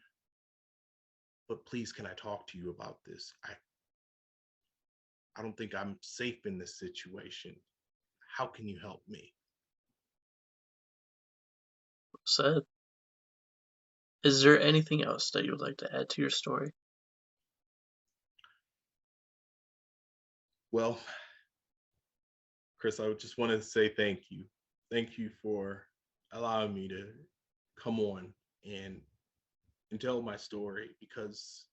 but please, can I talk to you about this? I don't think I'm safe in this situation. How can you help me? Said. Is there anything else that you would like to add to your story? Well, Chris, I would just want to say thank you. Thank you for allowing me to come on and tell my story, because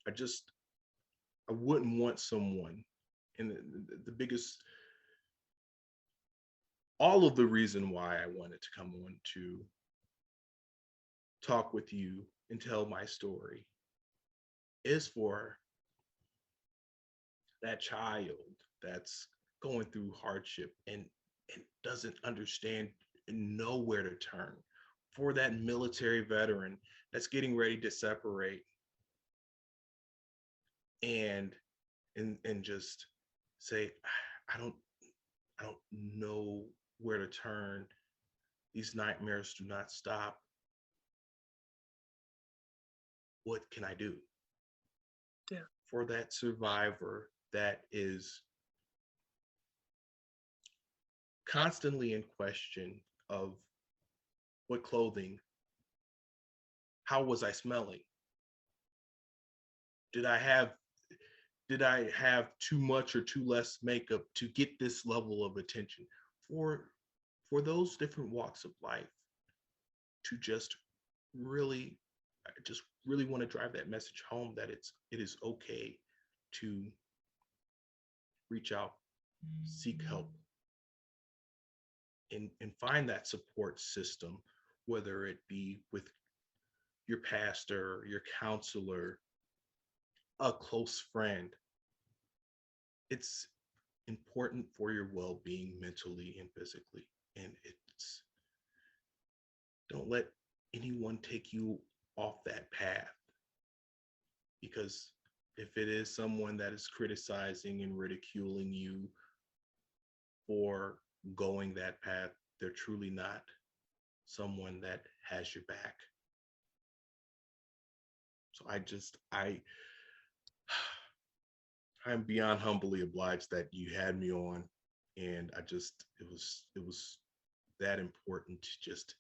I just I wouldn't want someone, and the biggest, all of the reason why I wanted to come on to talk with you and tell my story is for that child that's going through hardship and doesn't understand and know where to turn, for that military veteran that's getting ready to separate and and just say, I don't know where to turn. These nightmares do not stop. What can I do? Yeah. For that survivor that is constantly in question of what clothing, how was I smelling? Did I have did I have too much or too less makeup to get this level of attention? For for those different walks of life to just really, I just really want to drive that message home that it is okay to reach out, seek help, and find that support system, whether it be with your pastor, your counselor, a close friend. It's important for your well-being mentally and physically. And it's, don't let anyone take you off that path, because if it is someone that is criticizing and ridiculing you for going that path, they're truly not someone that has your back. So I'm beyond humbly obliged that you had me on, and it was that important to just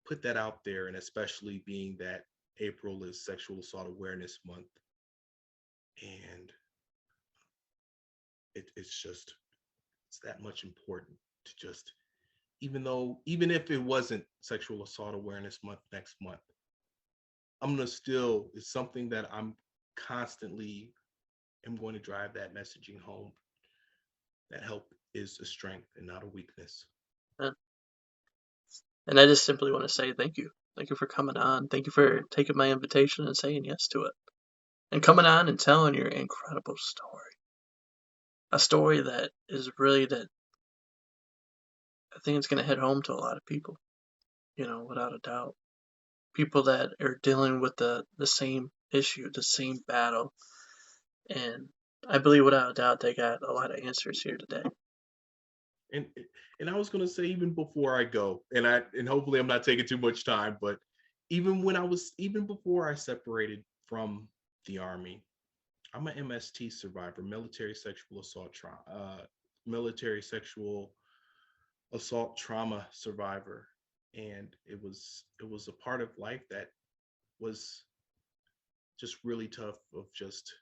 put that out there, and especially being that April is Sexual Assault Awareness Month, and it's that much important to just, even if it wasn't Sexual Assault Awareness Month next month, I'm gonna still, it's something that I'm constantly am going to drive that messaging home, that help is a strength and not a weakness. And I just simply want to say thank you. Thank you for coming on. Thank you for taking my invitation and saying yes to it. And coming on and telling your incredible story. A story that is really that I think it's going to hit home to a lot of people, without a doubt. People that are dealing with the same issue, the same battle, and I believe without a doubt they got a lot of answers here today. And and I was gonna say even before I go, and hopefully I'm not taking too much time, but even before I separated from the army, I'm an MST survivor, military sexual assault trauma survivor, and it was a part of life that was just really tough, of just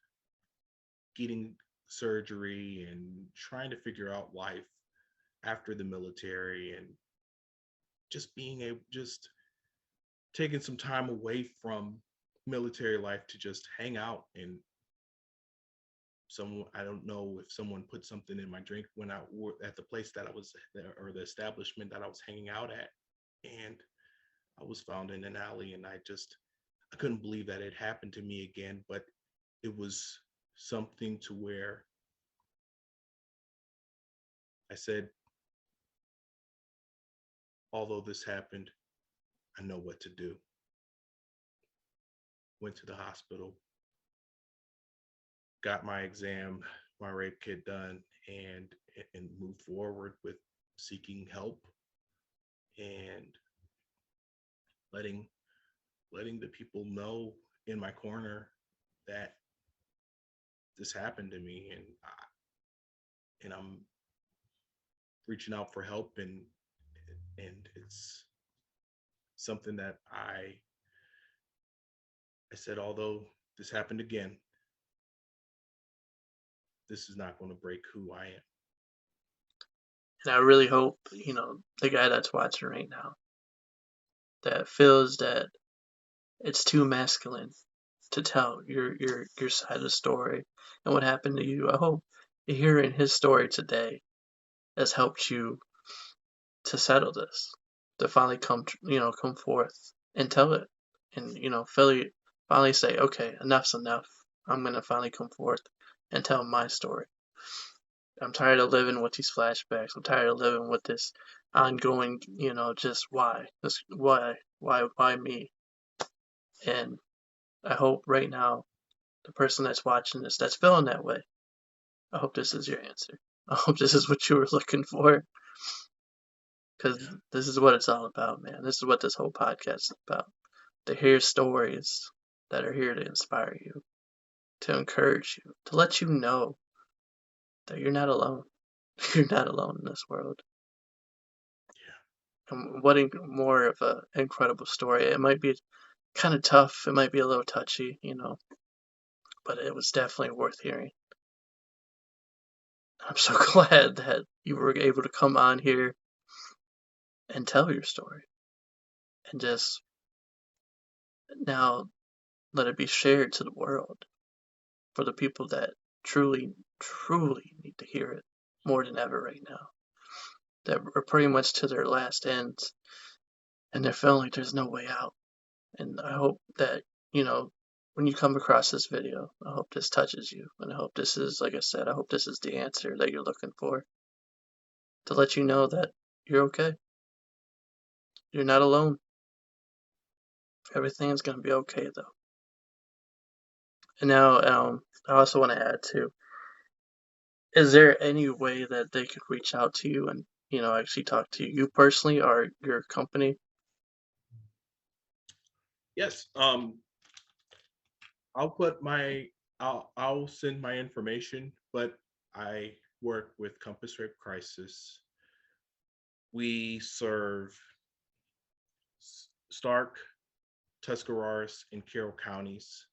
getting surgery and trying to figure out life after the military, and just taking some time away from military life to just hang out. And someone, I don't know if someone put something in my drink when I were at the place that I was, or the establishment that I was hanging out at, and I was found in an alley, and I couldn't believe that it happened to me again. But it was something to where I said, although this happened, I know what to do. Went to the hospital, got my exam, my rape kit done, and moved forward with seeking help, and letting letting the people know in my corner that this happened to me, and I'm reaching out for help, and it's something that I said, although this happened again, this is not going to break who I am. And I really hope, the guy that's watching right now that feels that it's too masculine to tell your side of the story and what happened to you. I hope hearing his story today has helped you to settle this, to finally come forth and tell it, and finally say, okay, enough's enough. I'm gonna finally come forth and tell my story. I'm tired of living with these flashbacks. I'm tired of living with this ongoing, just why me? And I hope right now, the person that's watching this, that's feeling that way, I hope this is your answer. I hope this is what you were looking for, because this is what it's all about, man. This is what this whole podcast is about. To hear stories that are here to inspire you, to encourage you, to let you know that you're not alone. You're not alone in this world. And what more of an incredible story. It might be kind of tough. It might be a little touchy, but it was definitely worth hearing. I'm so glad that you were able to come on here and tell your story, and just now let it be shared to the world for the people that truly, truly need to hear it more than ever right now. That are pretty much to their last ends, and they're feeling like there's no way out. And I hope that, when you come across this video, I hope this touches you. And I hope this is, like I said, I hope this is the answer that you're looking for, to let you know that you're okay. You're not alone. Everything is going to be okay, though. And now, I also want to add, too, is there any way that they could reach out to you and, actually talk to you personally or your company? Yes. I'll put my I'll send my information, but I work with Compass Rape Crisis. We serve Stark, Tuscarawas, and Carroll counties.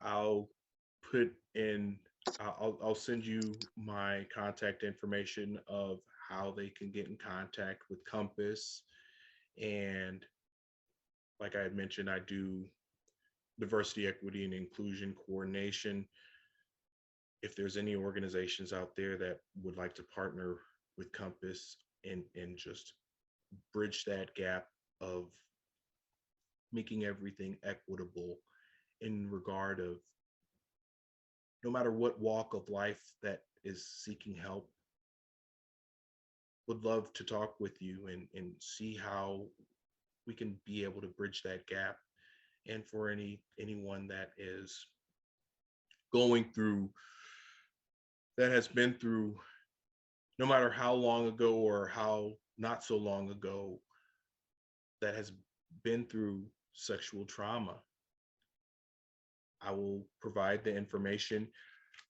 I'll put in I'll send you my contact information of how they can get in contact with Compass. And like I had mentioned, I do diversity, equity, and inclusion coordination. If there's any organizations out there that would like to partner with Compass, and just bridge that gap of making everything equitable, in regard of no matter what walk of life that is seeking help, would love to talk with you and see how we can be able to bridge that gap. And for anyone that is going through, that has been through, no matter how long ago or how not so long ago, that has been through sexual trauma, I will provide the information.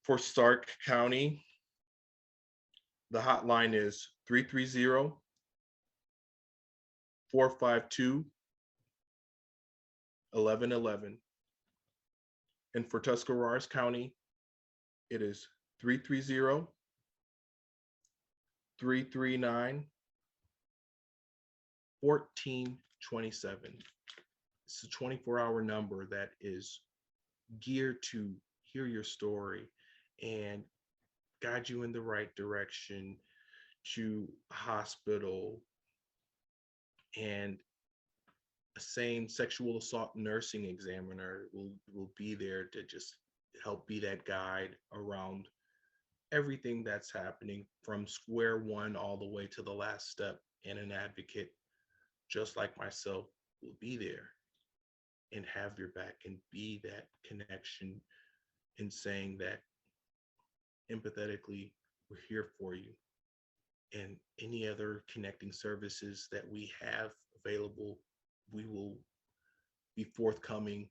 For Stark County, the hotline is 330-452-1111. And for Tuscarawas County, it is 330-339-1427. It's a 24-hour number that is geared to hear your story and guide you in the right direction to a hospital, and a sane sexual assault nursing examiner will be there to just help be that guide around everything that's happening from square one all the way to the last step. And an advocate just like myself will be there and have your back and be that connection in saying that empathetically, we're here for you. And any other connecting services that we have available, we will be forthcoming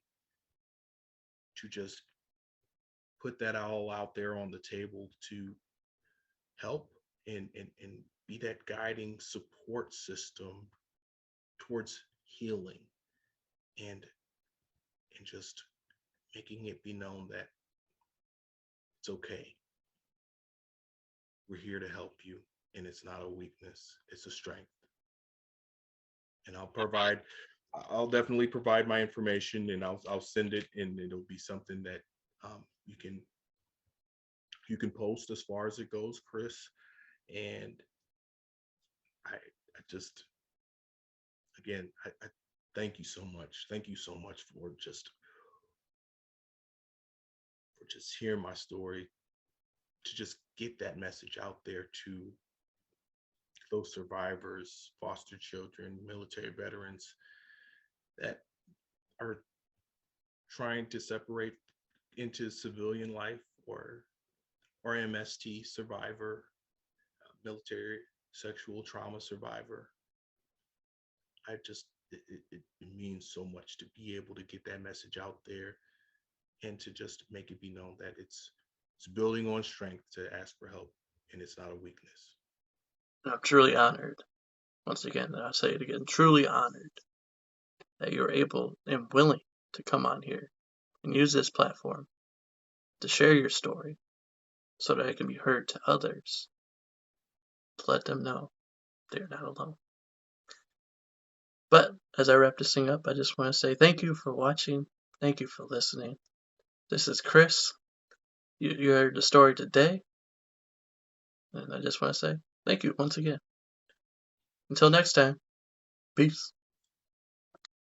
to just put that all out there on the table to help and be that guiding support system towards healing and just making it be known that it's okay. We're here to help you, and it's not a weakness, it's a strength. And I'll definitely provide my information, and I'll send it, and it'll be something that you can post as far as it goes, Chris. And I just, again, I thank you so much. Thank you so much for just hearing my story, to just get that message out there to those survivors, foster children, military veterans that are trying to separate into civilian life, or MST survivor, military sexual trauma survivor. It means so much to be able to get that message out there and to just make it be known that it's building on strength to ask for help, and it's not a weakness. And I'm truly honored, once again, and I'll say it again, truly honored that you're able and willing to come on here and use this platform to share your story so that it can be heard to others, to let them know they're not alone. But as I wrap this thing up, I just want to say thank you for watching. Thank you for listening. This is Chris. You heard the story today. And I just want to say thank you once again. Until next time, peace.